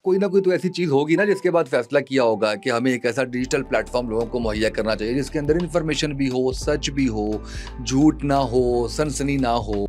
कोई ना कोई तो ऐसी चीज होगी ना जिसके बाद फैसला किया होगा कि हमें एक ऐसा डिजिटल प्लेटफॉर्म लोगों को मुहैया करना चाहिए जिसके अंदर इंफॉर्मेशन भी हो, सच भी हो, झूठ ना हो, सनसनी ना हो।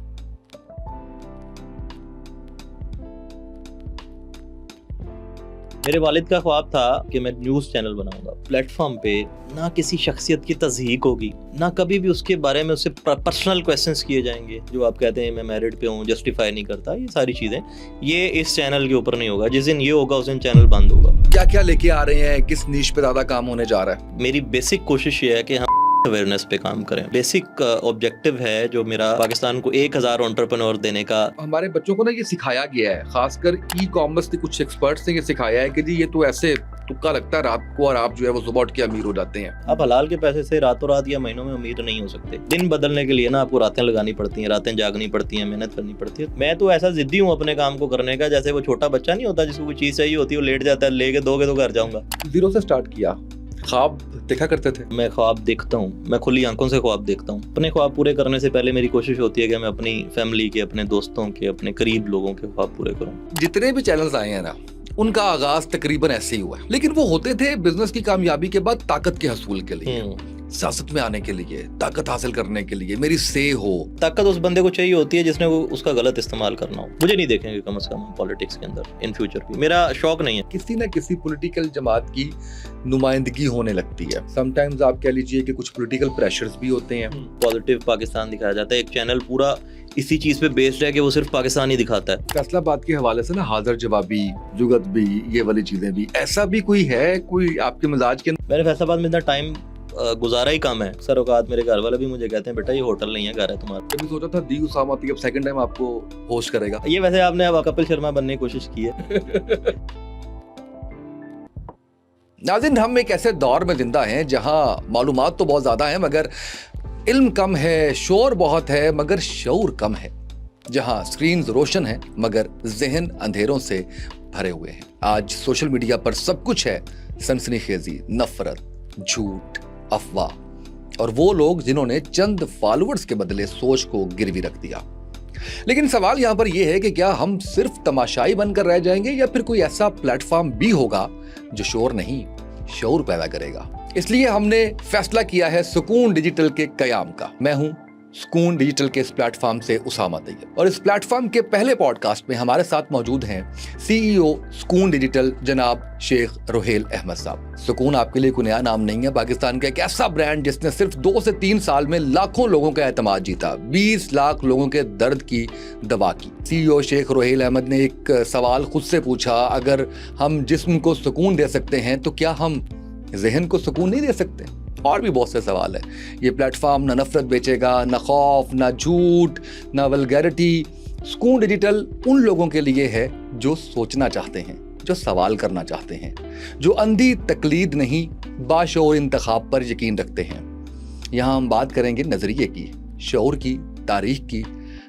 मेरे वालिद का ख्वाब था कि मैं न्यूज़ चैनल बनाऊंगा। प्लेटफॉर्म पे ना किसी शख्सियत की तज़हीक होगी, ना कभी भी उसके बारे में उससे पर्सनल क्वेश्चंस किए जाएंगे। जो आप कहते हैं मैं मैरिड पे हूँ, जस्टिफाई नहीं करता, ये सारी चीज़ें ये इस चैनल के ऊपर नहीं होगा। जिस दिन ये होगा उस दिन चैनल बंद होगा। क्या क्या लेके आ रहे हैं, किस नीश पे ज्यादा काम होने जा रहा है? मेरी बेसिक कोशिश ये है कि हम अवेयरनेस पे काम करें। बेसिक ऑब्जेक्टिव है जो मेरा, पाकिस्तान को 1000 एंटरप्रेन्योर देने का। हमारे बच्चों को ना ये सिखाया गया है, खासकर ई कॉमर्स के कुछ एक्सपर्ट्स ने ये सिखाया है कि जी ये तो ऐसे तुक्का लगता है रात को और आप जो है वो सुबह उठ के अमीर हो जाते हैं। आप हलाल के पैसे से रातों रात या महीनों में अमीर नहीं हो सकते। दिन बदलने के लिए ना आपको रातें लगानी पड़ती हैं, रातें जागनी पड़ती हैं, मेहनत करनी पड़ती है। मैं तो ऐसा जिद्दी हूँ अपने काम को करने का, जैसे वो छोटा बच्चा नहीं होता जिसको कोई चीज़ चाहिए होती है, वो लेट जाता है, लेके दोगे तो घर जाऊंगा। जीरो से स्टार्ट किया, ख्वाब देखा करते थे। मैं ख्वाब देखता हूँ, मैं खुली आंखों से ख्वाब देखता हूँ। अपने ख्वाब पूरे करने से पहले मेरी कोशिश होती है कि मैं अपनी फैमिली के, अपने दोस्तों के, अपने करीब लोगों के ख्वाब पूरे करूँ। जितने भी चैनल्स आए हैं ना, उनका आगाज तकरीबन ऐसे ही हुआ है, लेकिन वो होते थे बिजनेस की कामयाबी के बाद ताकत के हसूल के लिए, सियासत में आने के लिए, ताकत हासिल करने के लिए, मेरी से हो। ताकत उस बंदे को चाहिए होती है जिसने वो उसका गलत इस्तेमाल करना हो। मुझे नहीं देखेंगे कम से कम पॉलिटिक्स के अंदर इन फ्यूचर भी, मेरा शौक नहीं है। किसी न किसी पॉलिटिकल जमात की नुमाइंदगी होने लगती है। समटाइम्स आप कह लीजिए कि कुछ पॉलिटिकल प्रेशर्स भी होते हैं। पॉजिटिव पाकिस्तान दिखाया जाता है, एक चैनल पूरा इसी चीज पे बेस्ड है कि वो सिर्फ पाकिस्तान ही दिखाता है। फैसलाबाद के हवाले से ना हाजिर जवाबी, जुगत भी, ये वाली चीजें भी, ऐसा भी कोई है कोई आपके मिजाज के? मैंने फैसलाबाद में इतना टाइम गुजारा ही कम है। सर औकात मेरे घर वाले भी मुझे कहते हैं बेटा ये होटल नहीं है, घर है तुम्हारा। कभी सोचा था दी उसामा अब सेकंड टाइम आपको होस्ट करेगा? ये वैसे आपने अब कपिल शर्मा बनने की कोशिश की है। नाज़रीन, हम एक ऐसे दौर में जिंदा हैं जहां मालूमात तो बहुत ज्यादा है मगर इल्म कम है, शोर बहुत है मगर शऊर कम है, जहां स्क्रीन्स रोशन है मगर जहन अंधेरों से भरे हुए हैं। आज सोशल मीडिया पर सब कुछ है, सनसनीखेजी, नफरत, झूठ, अफवाह और वो लोग जिन्होंने चंद फॉलोअर्स के बदले सोच को गिरवी रख दिया। लेकिन सवाल यहां पर यह है कि क्या हम सिर्फ तमाशाई बनकर रह जाएंगे या फिर कोई ऐसा प्लेटफॉर्म भी होगा जो शोर नहीं, शऊर पैदा करेगा। इसलिए हमने फैसला किया है सुकून डिजिटल के कयाम का। मैं हूं सुकून डिजिटल के इस प्लेटफॉर्म से उसामा तैयब और इस प्लेटफॉर्म के पहले पॉडकास्ट में हमारे साथ मौजूद हैं सीईओ सुकून डिजिटल जनाब शेख रोहेल अहमद साहब। सुकून आपके लिए कोई नया नाम नहीं है, पाकिस्तान का एक ऐसा ब्रांड जिसने सिर्फ 2 से 3 साल में लाखों लोगों का एतमाद जीता, 20 लाख लोगों के दर्द की दवा की। सीईओ शेख रोहेल अहमद ने एक सवाल खुद से पूछा, अगर हम जिस्म को सुकून दे सकते हैं तो क्या हम जहन को सुकून नहीं दे सकते? और भी बहुत से सवाल है। ये प्लेटफॉर्म ना नफरत बेचेगा, ना खौफ, ना झूठ, ना वल्गैरिटी। सुकून डिजिटल उन लोगों के लिए है जो सोचना चाहते हैं, जो सवाल करना चाहते हैं, जो अंधी तकलीद नहीं बाशऊर इंतखाब पर यकीन रखते हैं। यहाँ हम बात करेंगे नजरिए की, शऊर की, तारीख की,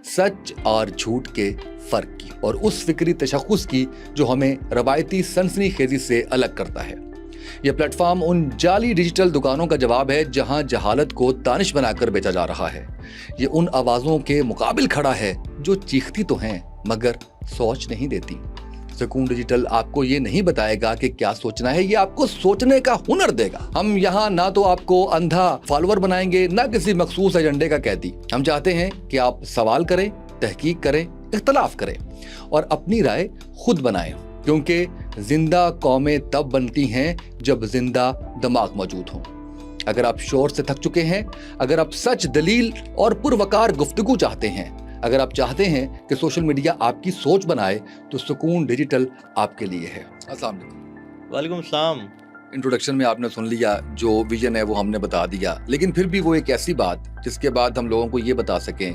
सच और झूठ के फर्क की और उस फिक्री तशख़्ख़ुस की जो हमें रवायती सनसनीखेजी से अलग करता है। यह प्लेटफॉर्म उन जाली डिजिटल दुकानों का जवाब है जहां जहालत को दानिश बनाकर बेचा जा रहा है। ये उन आवाजों के मुकाबिल खड़ा है जो चीखती तो हैं मगर सोच नहीं देती। सुकून डिजिटल आपको ये नहीं बताएगा कि क्या सोचना है, ये आपको सोचने का हुनर देगा। हम यहाँ ना तो आपको अंधा फॉलोअर बनाएंगे, ना किसी मखसूस एजेंडे का कैदी। हम चाहते हैं कि आप सवाल करें, तहकीक करें, इख्तलाफ करें और अपनी राय खुद बनाएं, क्योंकि जिंदा कौमें तब बनती हैं जब जिंदा दिमाग मौजूद हो। अगर आप शोर से थक चुके हैं, अगर आप सच, दलील और पुरवकार गुफ्तगू चाहते हैं, अगर आप चाहते हैं कि सोशल मीडिया आपकी सोच बनाए, तो सुकून डिजिटल आपके लिए है। अस्सलाम वालेकुम। वालेकुम सलाम। इंट्रोडक्शन में आपने सुन लिया, जो विजन है वो हमने बता दिया, लेकिन फिर भी वो एक ऐसी बात जिसके बाद हम लोगों को ये बता सकें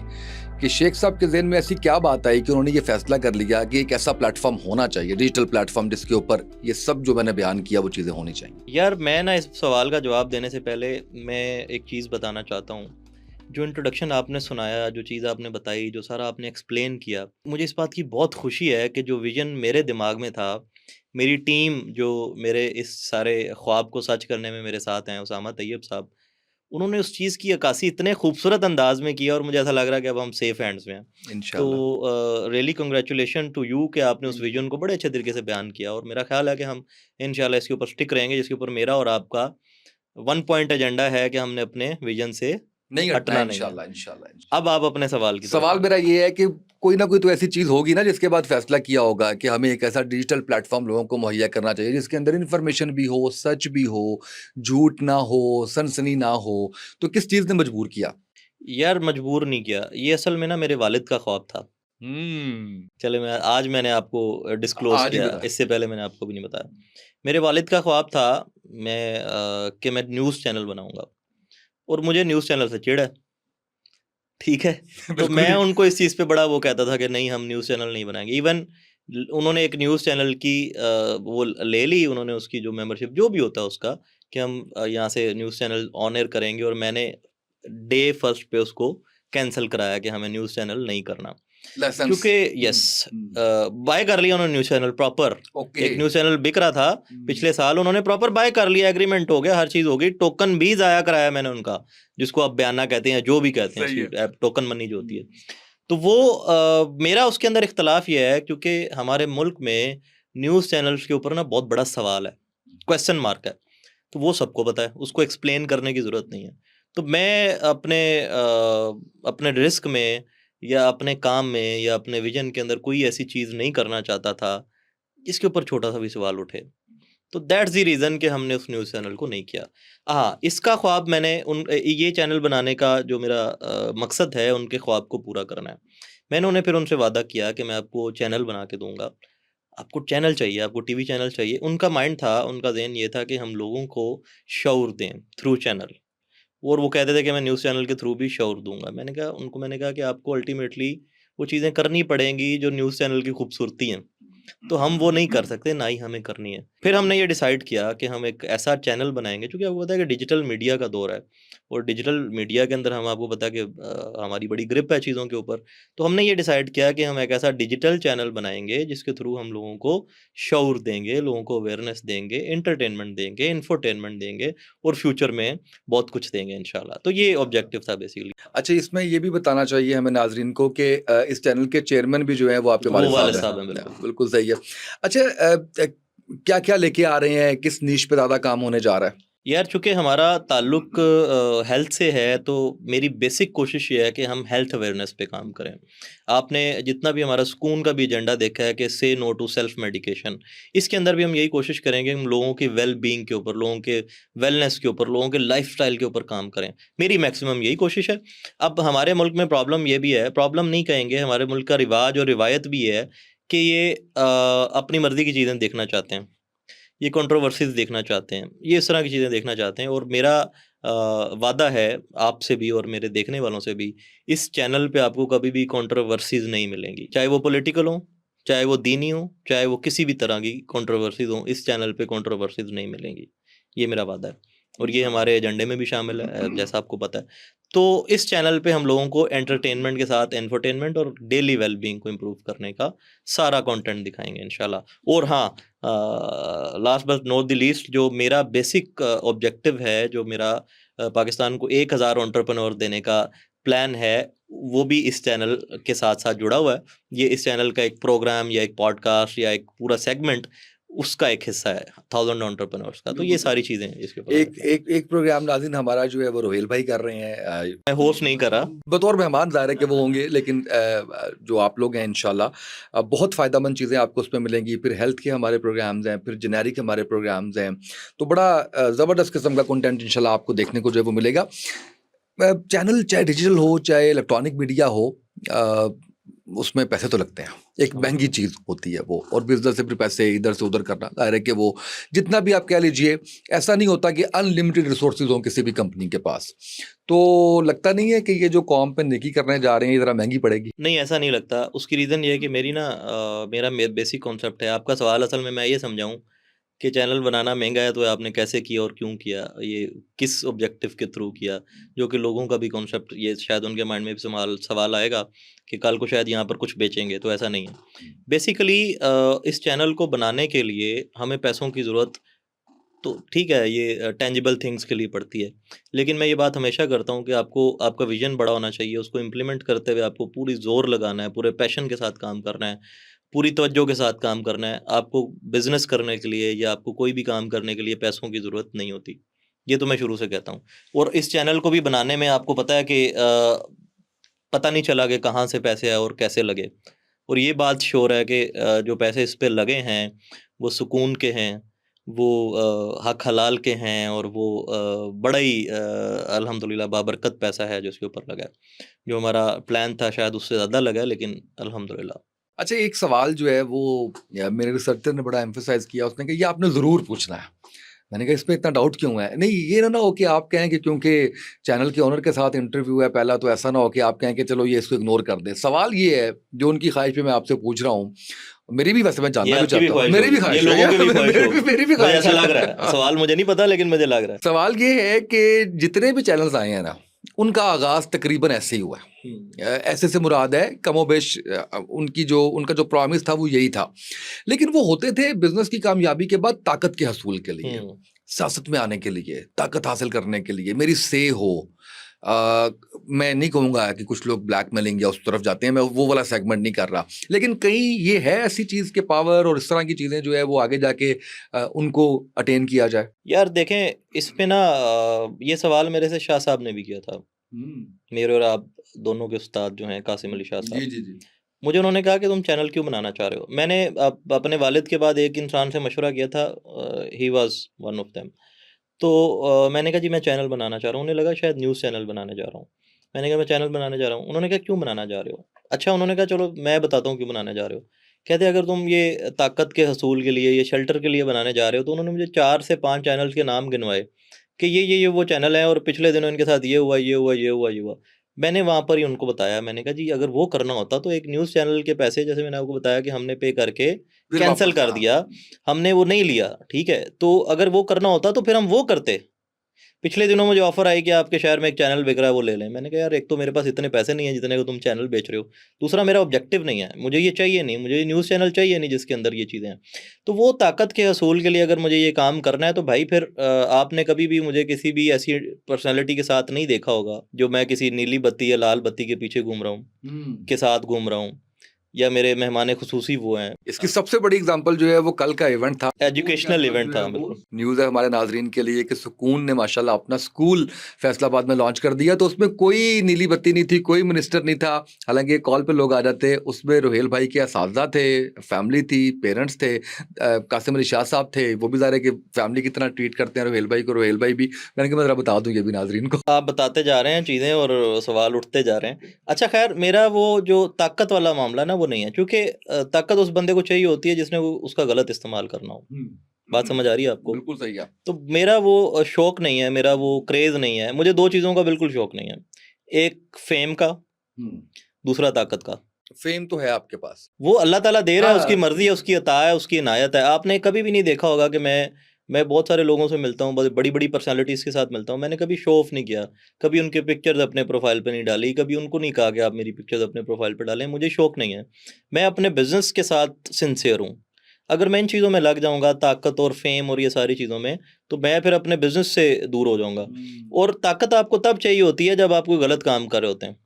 कि शेख साहब के ज़हन में ऐसी क्या बात आई कि उन्होंने ये फैसला कर लिया कि एक ऐसा प्लेटफॉर्म होना चाहिए, डिजिटल प्लेटफॉर्म, जिसके ऊपर ये सब जो मैंने बयान किया वो चीज़ें होनी चाहिए। यार मैं ना इस सवाल का जवाब देने से पहले मैं एक चीज़ बताना चाहता हूँ। जो इंट्रोडक्शन आपने सुनाया, जो चीज़ आपने बताई, जो सारा आपने एक्सप्लेन किया, मुझे इस बात की बहुत खुशी है कि जो विज़न मेरे दिमाग में था, मेरी टीम जो मेरे इस सारे ख्वाब को सच करने में मेरे साथ हैं, उसामा तैयब साहब, उन्होंने उस चीज़ की अक्कासी इतने खूबसूरत अंदाज में किया और मुझे ऐसा लग रहा है कि अब हम सेफ हैंड्स में हैं। इंशाल्लाह। तो रियली कंग्रेचुलेशन टू यू कि आपने उस विजन को बड़े अच्छे तरीके से बयान किया, और मेरा ख्याल है कि हम इंशाल्लाह इसके ऊपर स्टिक रहेंगे, जिसके ऊपर मेरा और आपका वन पॉइंट एजेंडा है कि हमने अपने विजन से नहीं हटना हटना है, नहीं है। इंशाल्लाह इंशाल्लाह। अब आप अपने सवाल की तरफ सवाल आएं। मेरा ये है कि कोई ना कोई तो ऐसी चीज होगी ना जिसके बाद फैसला किया होगा कि हमें एक ऐसा डिजिटल प्लेटफॉर्म लोगों को मुहैया करना चाहिए जिसके अंदर इन्फॉर्मेशन भी हो, सच भी हो, झूठ ना हो, सनसनी ना हो। तो किस चीज ने मजबूर किया? यार मजबूर नहीं किया, ये असल में ना मेरे वालिद का ख्वाब था। चले मैंने आपको डिस्क्लोज आज ही किया, बताएं। इससे पहले मैंने आपको भी नहीं बताया। मेरे वालिद का ख्वाब था कि मैं न्यूज़ चैनल बनाऊंगा, और मुझे न्यूज़ चैनल से चिढ़ है, ठीक है। तो बिल्कुल मैं ही। उनको इस चीज़ पे बड़ा वो कहता था कि नहीं, हम न्यूज़ चैनल नहीं बनाएंगे। इवन उन्होंने एक न्यूज़ चैनल की वो ले ली, उन्होंने उसकी जो मेंबरशिप जो भी होता है उसका, कि हम यहाँ से न्यूज़ चैनल ऑन एयर करेंगे, और मैंने डे फर्स्ट पे उसको कैंसिल कराया कि हमें न्यूज़ चैनल नहीं करना। लाइसेंस। क्योंकि यस, बाय कर लिया उन्होंने न्यूज़ चैनल प्रॉपर। ओके। एक न्यूज़ चैनल बिक रहा था पिछले साल, उन्होंने प्रॉपर बाय कर लिया, एग्रीमेंट हो गया, हर चीज़ हो गई, टोकन भी ज़ाया कराया मैंने उनका, जिसको आप बयाना कहते हैं, जो भी कहते हैं, सही है। उसकी टोकन मनी जो होती है। तो वो मेरा उसके अंदर इख्तलाफ ये है, क्योंकि हमारे मुल्क में न्यूज़ चैनल्स के ऊपर ना बहुत बड़ा सवाल है, क्वेश्चन मार्क है। तो वो सबको पता है, उसको एक्सप्लेन करने की ज़रूरत नहीं है। तो मैं अपने रिस्क में या अपने काम में या अपने विजन के अंदर कोई ऐसी चीज़ नहीं करना चाहता था जिसके ऊपर छोटा सा भी सवाल उठे। तो दैट्स द रीज़न कि हमने उस न्यूज़ चैनल को नहीं किया। हाँ, इसका ख्वाब मैंने ये चैनल बनाने का जो मेरा मकसद है, उनके ख्वाब को पूरा करना है। मैंने उन्हें फिर उनसे वादा किया कि मैं आपको चैनल बना के दूँगा। आपको चैनल चाहिए, आपको टीवी चैनल चाहिए। उनका माइंड था, उनका ज़हन ये था कि हम लोगों को शऊर दें थ्रू चैनल। और वो कहते थे कि मैं न्यूज़ चैनल के थ्रू भी शऊर दूँगा। मैंने कहा कि आपको अल्टीमेटली वो चीज़ें करनी पड़ेंगी जो न्यूज़ चैनल की खूबसूरती हैं। तो हम वो नहीं कर सकते, ना ही हमें करनी है। फिर हमने ये डिसाइड किया कि हम एक ऐसा चैनल बनाएँगे, चूँकि आपको पता है कि डिजिटल मीडिया का दौर है, और डिजिटल मीडिया के अंदर हम आपको पता है कि हमारी बड़ी ग्रिप है चीज़ों के ऊपर। तो हमने ये डिसाइड किया कि हम एक ऐसा डिजिटल चैनल बनाएँगे जिसके थ्रू हम लोगों को शऊर देंगे, लोगों को अवेयरनेस देंगे, एंटरटेनमेंट देंगे, इंफोटेनमेंट देंगे, और फ्यूचर में बहुत कुछ देंगे इंशाल्लाह। तो ये ऑब्जेक्टिव था बेसिकली। अच्छा, इसमें ये भी बताना चाहिए हमें नाज़रीन को कि इस चैनल के चेयरमैन भी जो हैं वो आपके वो वालिद वालिद साहब साहब हैं, हैं। बिल्कुल। बिल्कुल सही है। अच्छा, क्या-क्या लेके आ रहे हैं? किस नीश पे ज़्यादा काम होने जा रहा है? यार चूँकि हमारा ताल्लुक हेल्थ से है, तो मेरी बेसिक कोशिश ये है कि हम हेल्थ अवेयरनेस पे काम करें। आपने जितना भी हमारा सुकून का भी एजेंडा देखा है कि से नो टू सेल्फ मेडिकेशन, इसके अंदर भी हम यही कोशिश करेंगे कि हम लोगों की वेल बीइंग के ऊपर, लोगों के वेलनेस के ऊपर, लोगों के लाइफ़स्टाइल के ऊपर काम करें। मेरी मैक्सिमम यही कोशिश है। अब हमारे मुल्क में प्रॉब्लम ये भी है, प्रॉब्लम नहीं कहेंगे, हमारे मुल्क का रिवाज और रिवायत भी ये है कि ये अपनी मर्ज़ी की चीज़ें देखना चाहते हैं। ये कंट्रोवर्सीज़ देखना चाहते हैं, ये इस तरह की चीज़ें देखना चाहते हैं, और मेरा वादा है आपसे भी और मेरे देखने वालों से भी, इस चैनल पे आपको कभी भी कंट्रोवर्सीज़ नहीं मिलेंगी। चाहे वो पॉलिटिकल हों, चाहे वो दीनी हों, चाहे वो किसी भी तरह की कंट्रोवर्सीज़ हों, इस चैनल पे कंट्रोवर्सीज़ नहीं मिलेंगी। ये मेरा वादा है, और ये हमारे एजेंडे में भी शामिल है, जैसा आपको पता है। तो इस चैनल पे हम लोगों को एंटरटेनमेंट के साथ इंफोटेनमेंट और डेली वेल-बीइंग को इम्प्रूव करने का सारा कंटेंट दिखाएँगे इंशाल्लाह। और हाँ, last but not the least, जो मेरा बेसिक ऑब्जेक्टिव है, जो मेरा पाकिस्तान को 1000 एंटरप्रेन्योर देने का प्लान है, वो भी इस चैनल के साथ-साथ जुड़ा हुआ है। ये इस चैनल का एक प्रोग्राम या एक पॉडकास्ट या एक पूरा सेगमेंट उसका एक हिस्सा है, 1000 एंटरप्रेन्योर्स का। तो ये सारी चीज़ें इसके ऊपर एक एक एक प्रोग्राम नाज़रीन हमारा जो है वो रोहेल भाई कर रहे हैं। मैं होस्ट नहीं कर रहा। बतौर मेहमान ज़ाहिर है कि वो होंगे, लेकिन जो आप लोग हैं इंशाल्लाह बहुत फ़ायदेमंद चीज़ें आपको उसमें मिलेंगी। फिर हेल्थ के हमारे प्रोग्राम्स हैं, फिर जेनेरिक हमारे प्रोग्राम्स हैं। तो बड़ा ज़बरदस्त किस्म का कंटेंट इंशाल्लाह आपको देखने को जो है वो मिलेगा। चैनल चाहे डिजिटल हो, चाहे इलेक्ट्रॉनिक मीडिया हो, अ, उसमें पैसे तो लगते हैं। एक महँगी चीज़ होती है वो, और बिज़नेस से फिर पैसे इधर से उधर करना, ज़ाहिर है कि वो जितना भी आप कह लीजिए, ऐसा नहीं होता कि अनलिमिटेड रिसोर्सेज़ हों किसी भी कंपनी के पास। तो लगता नहीं है कि ये जो कौम पे नेकी करने जा रहे हैं, ये ज़रा महँगी पड़ेगी? नहीं, ऐसा नहीं लगता। उसकी रीज़न ये है कि मेरा बेसिक कॉन्सेप्ट है। आपका सवाल असल में मैं ये समझाऊँ कि चैनल बनाना महँगा है, तो आपने कैसे किया और क्यों किया? ये किस ऑब्जेक्टिव के थ्रू किया? जो कि लोगों का भी कॉन्सेप्ट, ये शायद उनके माइंड में भी सवाल आएगा कि कल को शायद यहाँ पर कुछ बेचेंगे, तो ऐसा नहीं है। बेसिकली इस चैनल को बनाने के लिए हमें पैसों की ज़रूरत तो ठीक है, ये टेंजिबल थिंग्स के लिए पड़ती है, लेकिन मैं ये बात हमेशा करता हूँ कि आपको आपका विजन बड़ा होना चाहिए, उसको इम्प्लीमेंट करते हुए आपको पूरी ज़ोर लगाना है, पूरे पैशन के साथ काम करना है, पूरी तवज्जो के साथ काम करना है। आपको बिज़नेस करने के लिए या आपको कोई भी काम करने के लिए पैसों की ज़रूरत नहीं होती। ये तो मैं शुरू से कहता हूँ। और इस चैनल को भी बनाने में आपको पता है कि पता नहीं चला कि कहाँ से पैसे आए और कैसे लगे। और ये बात श्योर है कि जो पैसे इस पे लगे हैं, वो सुकून के हैं, वो हक हलाल के हैं, और वो बड़ा ही अल्हम्दुलिल्लाह बाबरकत पैसा है जो इसके ऊपर लगा है। जो हमारा प्लान था शायद उससे ज़्यादा लगा है, लेकिन अल्हम्दुलिल्लाह। अच्छा, एक सवाल जो है वो मेरे रिसर्चर ने बड़ा एम्फेसाइज किया, उसने कहा ये आपने ज़रूर पूछना है। मैंने कहा इसमें इतना डाउट क्यों है? नहीं, ये ना हो कि आप कहें कि क्योंकि चैनल के ओनर के साथ इंटरव्यू है पहला, तो ऐसा ना हो कि आप कहें कि चलो ये इसको इग्नोर कर दें। सवाल ये है, जो उनकी ख्वाहिश पे मैं आपसे पूछ रहा हूँ, मेरी भी, वैसे मैं ये जानना भी आपकी भी चाहता हूँ, ख्वाहिश मेरी भी होगी, ये ख्वाहिश लोगों की भी है, ख्वाहिश होगी, मेरी भी मुझे ख्वाहिश ऐसा लग रहा है। है। सवाल मुझे नहीं पता, लेकिन मुझे लग रहा है। सवाल ये है कि जितने भी चैनल्स आए हैं ना, उनका आगाज़ तकरीबन ऐसे ही हुआ है। ऐसे से मुराद है कमोबेश उनका जो प्रॉमिस था वो यही था। लेकिन वो होते थे बिजनेस की कामयाबी के बाद ताकत के हसूल के लिए, सियासत में आने के लिए, ताकत हासिल करने के लिए, मेरी से हो। मैं नहीं कहूँगा कि कुछ लोग ब्लैकमेलिंग या उस तरफ जाते हैं, मैं वो वाला सेगमेंट नहीं कर रहा, लेकिन कहीं ये है ऐसी चीज़ के पावर और इस तरह की चीज़ें जो है वो आगे जाके उनको अटेन किया जाए। यार देखें, इस पे ना ये सवाल मेरे से शाह साहब ने भी किया था। मेरे और आप दोनों के उस्ताद जो हैं, कासिम अली शाह साहब। जी जी जी। मुझे उन्होंने कहा कि तुम चैनल क्यों बनाना चाह रहे हो। मैंने अपने वालिद के बाद एक इंसान से मशवरा किया था, he was one of them. तो मैंने कहा जी मैं चैनल बनाना चाह रहा हूँ। उन्हें लगा शायद न्यूज़ चैनल बनाने जा रहा हूँ। मैंने कहा मैं चैनल बनाने जा रहा हूँ। उन्होंने कहा क्यों बनाना जा रहे हो? अच्छा, उन्होंने कहा चलो मैं बताता हूँ क्यों बनाने जा रहे हो। कहते अगर तुम ये ताकत के हसूल के लिए, ये शेल्टर के लिए बनाने जा रहे हो, तो उन्होंने मुझे 4 से 5 चैनल्स के नाम गिनवाए कि ये वो चैनल हैं, और पिछले दिनों इनके साथ ये हुआ, ये हुआ, ये हुआ, ये हुआ। मैंने वहाँ पर ही उनको बताया, मैंने कहा जी अगर वो करना होता तो एक न्यूज़ चैनल के पैसे, जैसे मैंने आपको बताया कि हमने पे करके फिर कैंसल वापस, कर हाँ। दिया, हमने वो नहीं लिया, ठीक है? तो अगर वो करना होता तो फिर हम वो करते। पिछले दिनों मुझे ऑफर आई कि आपके शहर में एक चैनल बिक रहा है, वो ले लें। मैंने कहा यार एक तो मेरे पास इतने पैसे नहीं है जितने को तुम चैनल बेच रहे हो, दूसरा मेरा ऑब्जेक्टिव नहीं है, मुझे ये चाहिए नहीं, मुझे ये न्यूज़ चैनल चाहिए नहीं जिसके अंदर ये चीज़ें हैं। तो वो ताकत के हसूल के लिए अगर मुझे ये काम करना है तो भाई फिर आपने कभी भी मुझे किसी भी ऐसी पर्सनैलिटी के साथ नहीं देखा होगा जो मैं किसी नीली बत्ती या लाल बत्ती के पीछे घूम रहा हूँ, के साथ घूम रहा हूँ, या मेरे मेहमान खुसूसी वो हैं। इसकी सबसे बड़ी एग्जांपल जो है वो कल का इवेंट था, एजुकेशनल इवेंट था, बिल्कुल। न्यूज़ है हमारे नाजरीन के लिए कि सुकून ने माशाल्लाह अपना स्कूल फैसलाबाद में लॉन्च कर दिया। तो उसमें कोई नीली बत्ती नहीं थी, कोई मिनिस्टर नहीं था। हालांकि कॉल पे लोग आ जाते, उसमें रुहेल भाई के असातिज़ा थे, फैमिली थी, पेरेंट्स थे, कासिम अली शाह साहब थे, वो भी ज़ाहिर है कि फैमिली की तरह ट्रीट करते हैं रुहेल भाई को। रुहेल भाई भी, मैंने कहा मैं ज़रा बता दूँ ये भी नाजरीन को। आप बताते जा रहे हैं चीज़ें और सवाल उठते जा रहे हैं। अच्छा खैर, मेरा वो जो ताकत वाला मामला ना वो नहीं है, क्योंकि ताकत उस बंदे को चाहिए होती है जिसने वो उसका गलत इस्तेमाल करना हो। बात समझ आ रही है आपको? बिल्कुल सही है। तो मेरा वो शौक नहीं है, मेरा वो क्रेज़ नहीं है। मुझे 2 चीज़ों का बिल्कुल शौक नहीं है। एक फ़ेम का, दूसरा ताकत का। फेम तो है आपके पास। वो अल्लाह ताला दे रहा है, उसकी हाँ। मर्ज़ी है, उसकी अता है, उसकी इनायत है। आपने कभी भी नहीं देखा होगा कि मैं बहुत सारे लोगों से मिलता हूँ, बहुत बड़ी-बड़ी पर्सनैलिटीज़ के साथ मिलता हूँ। मैंने कभी शो ऑफ नहीं किया, कभी उनके पिक्चर्स अपने प्रोफ़ाइल पे नहीं डाली, कभी उनको नहीं कहा कि आप मेरी पिक्चर्स अपने प्रोफ़ाइल पे डालें, मुझे शौक नहीं है। मैं अपने बिज़नेस के साथ सिंसियर हूँ। अगर मैं इन चीज़ों में लग जाऊँगा, ताकत और फ़ेम और ये सारी चीज़ों में, तो मैं फिर अपने बिज़नेस से दूर हो जाऊँगा। और ताकत आपको तब चाहिए होती है जब आप कोई गलत काम कर रहे होते हैं।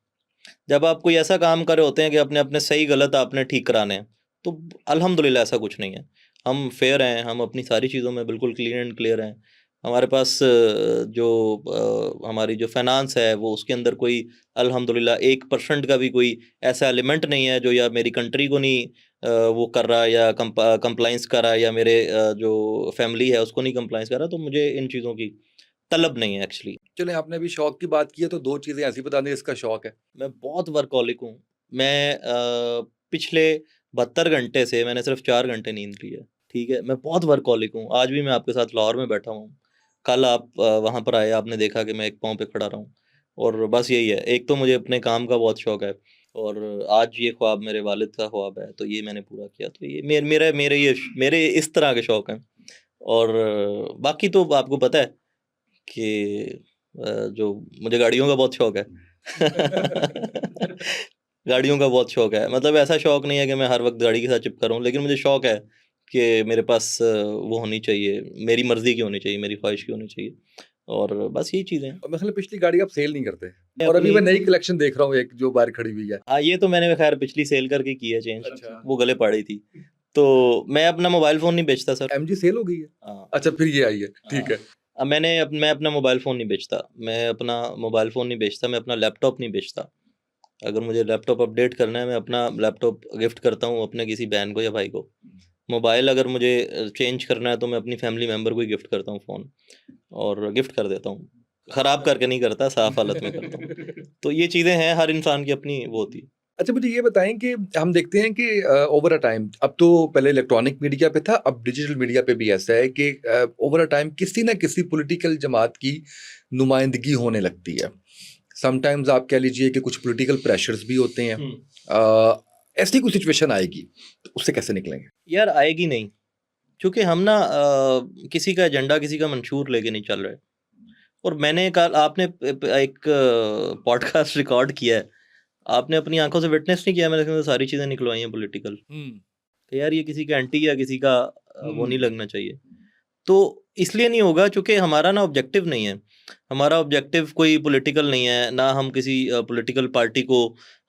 जब आप कोई ऐसा काम कर रहे होते हैं कि अपने सही गलत आपने ठीक कराने हैं, तो अल्हम्दुलिल्लाह ऐसा कुछ नहीं है। हम फेयर हैं, हम अपनी सारी चीज़ों में बिल्कुल क्लीन एंड क्लियर हैं। हमारे पास हमारी जो फाइनेंस है वो उसके अंदर कोई अल्हम्दुलिल्लाह 1% का भी कोई ऐसा एलिमेंट नहीं है जो या मेरी कंट्री को नहीं वो कर रहा है, या कंप्लायंस कर रहा है, या मेरे जो फैमिली है उसको नहीं कंप्लायंस कर रहा। तो मुझे इन चीज़ों की तलब नहीं है एक्चुअली। चलें, आपने अभी शौक की बात की है तो 2 चीज़ें ऐसी बता दें इसका शौक है। मैं बहुत वर्कहॉलिक हूँ। मैं पिछले 72 घंटे से मैंने सिर्फ़ 4 घंटे नींद ली है, ठीक है? मैं बहुत वर्कहॉलिक हूँ। आज भी मैं आपके साथ लाहौर में बैठा हूँ। कल आप वहाँ पर आए, आपने देखा कि मैं एक पाँव पे खड़ा रहा हूँ। और बस यही है, एक तो मुझे अपने काम का बहुत शौक है, और आज ये ख्वाब मेरे वालिद का ख्वाब है, तो ये मैंने पूरा किया। तो ये मेरे इस तरह के शौक हैं। और बाकी तो आपको पता है कि जो मुझे गाड़ियों का बहुत शौक है। गाड़ियों का बहुत शौक है। मतलब ऐसा शौक नहीं है कि मैं हर वक़्त गाड़ी के साथ चिपका रहूँ, लेकिन मुझे शौक है कि मेरे पास वो होनी चाहिए, मेरी मर्जी की होनी चाहिए, मेरी ख्वाहिश की होनी चाहिए, और बस यही चीज़ें हैं। और मैं पिछली गाड़ी आप सेल नहीं करते, मैं और अभी मैं अपनी- नई कलेक्शन देख रहा हूँ एक जो बाहर खड़ी हुई है। हाँ, ये तो मैंने खैर पिछली सेल करके की है चेंज, अच्छा। वो गले पड़ी थी। तो मैं अपना मोबाइल फ़ोन नहीं बेचता सर। MG सेल हो गई है? हाँ। अच्छा, फिर ये आई है, ठीक है। अब मैं अपना मोबाइल फ़ोन नहीं बेचता, मैं अपना मोबाइल फ़ोन नहीं बेचता, मैं अपना लैपटॉप नहीं बेचता। अगर मुझे लैपटॉप अपडेट करना है, मैं अपना लैपटॉप गिफ्ट करता हूँ अपने किसी बहन को या भाई को। मोबाइल अगर मुझे चेंज करना है तो मैं अपनी फैमिली मेंबर को ही गिफ्ट करता हूँ फ़ोन, और गिफ्ट कर देता हूँ। ख़राब करके नहीं करता, साफ़ हालत में करता हूँ। तो ये चीज़ें हैं, हर इंसान की अपनी वो होती है। अच्छा, मुझे ये बताएं कि हम देखते हैं कि ओवर अ टाइम, अब तो पहले इलेक्ट्रॉनिक मीडिया पे था, अब डिजिटल मीडिया पे भी ऐसा है कि ओवर अ टाइम किसी ना किसी पॉलिटिकल जमात की नुमाइंदगी होने लगती है। समटाइम्स आप कह लीजिए कि कुछ पॉलिटिकल प्रेशर्स भी होते हैं। ऐसी कोई सिचुएशन आएगी तो उससे कैसे निकलेंगे? यार आएगी नहीं, क्योंकि हम ना किसी का एजेंडा, किसी का मंशूर लेके नहीं चल रहे। और मैंने कल आपने एक पॉडकास्ट रिकॉर्ड किया है, आपने अपनी आंखों से विटनेस नहीं किया, मैंने इसमें सारी चीज़ें निकलवाई हैं पॉलिटिकल। तो यार ये किसी का एंटी या किसी का वो नहीं लगना चाहिए। तो इसलिए नहीं होगा क्योंकि हमारा ना ऑब्जेक्टिव नहीं है, हमारा ऑब्जेक्टिव कोई पॉलिटिकल नहीं है, ना हम किसी पॉलिटिकल पार्टी को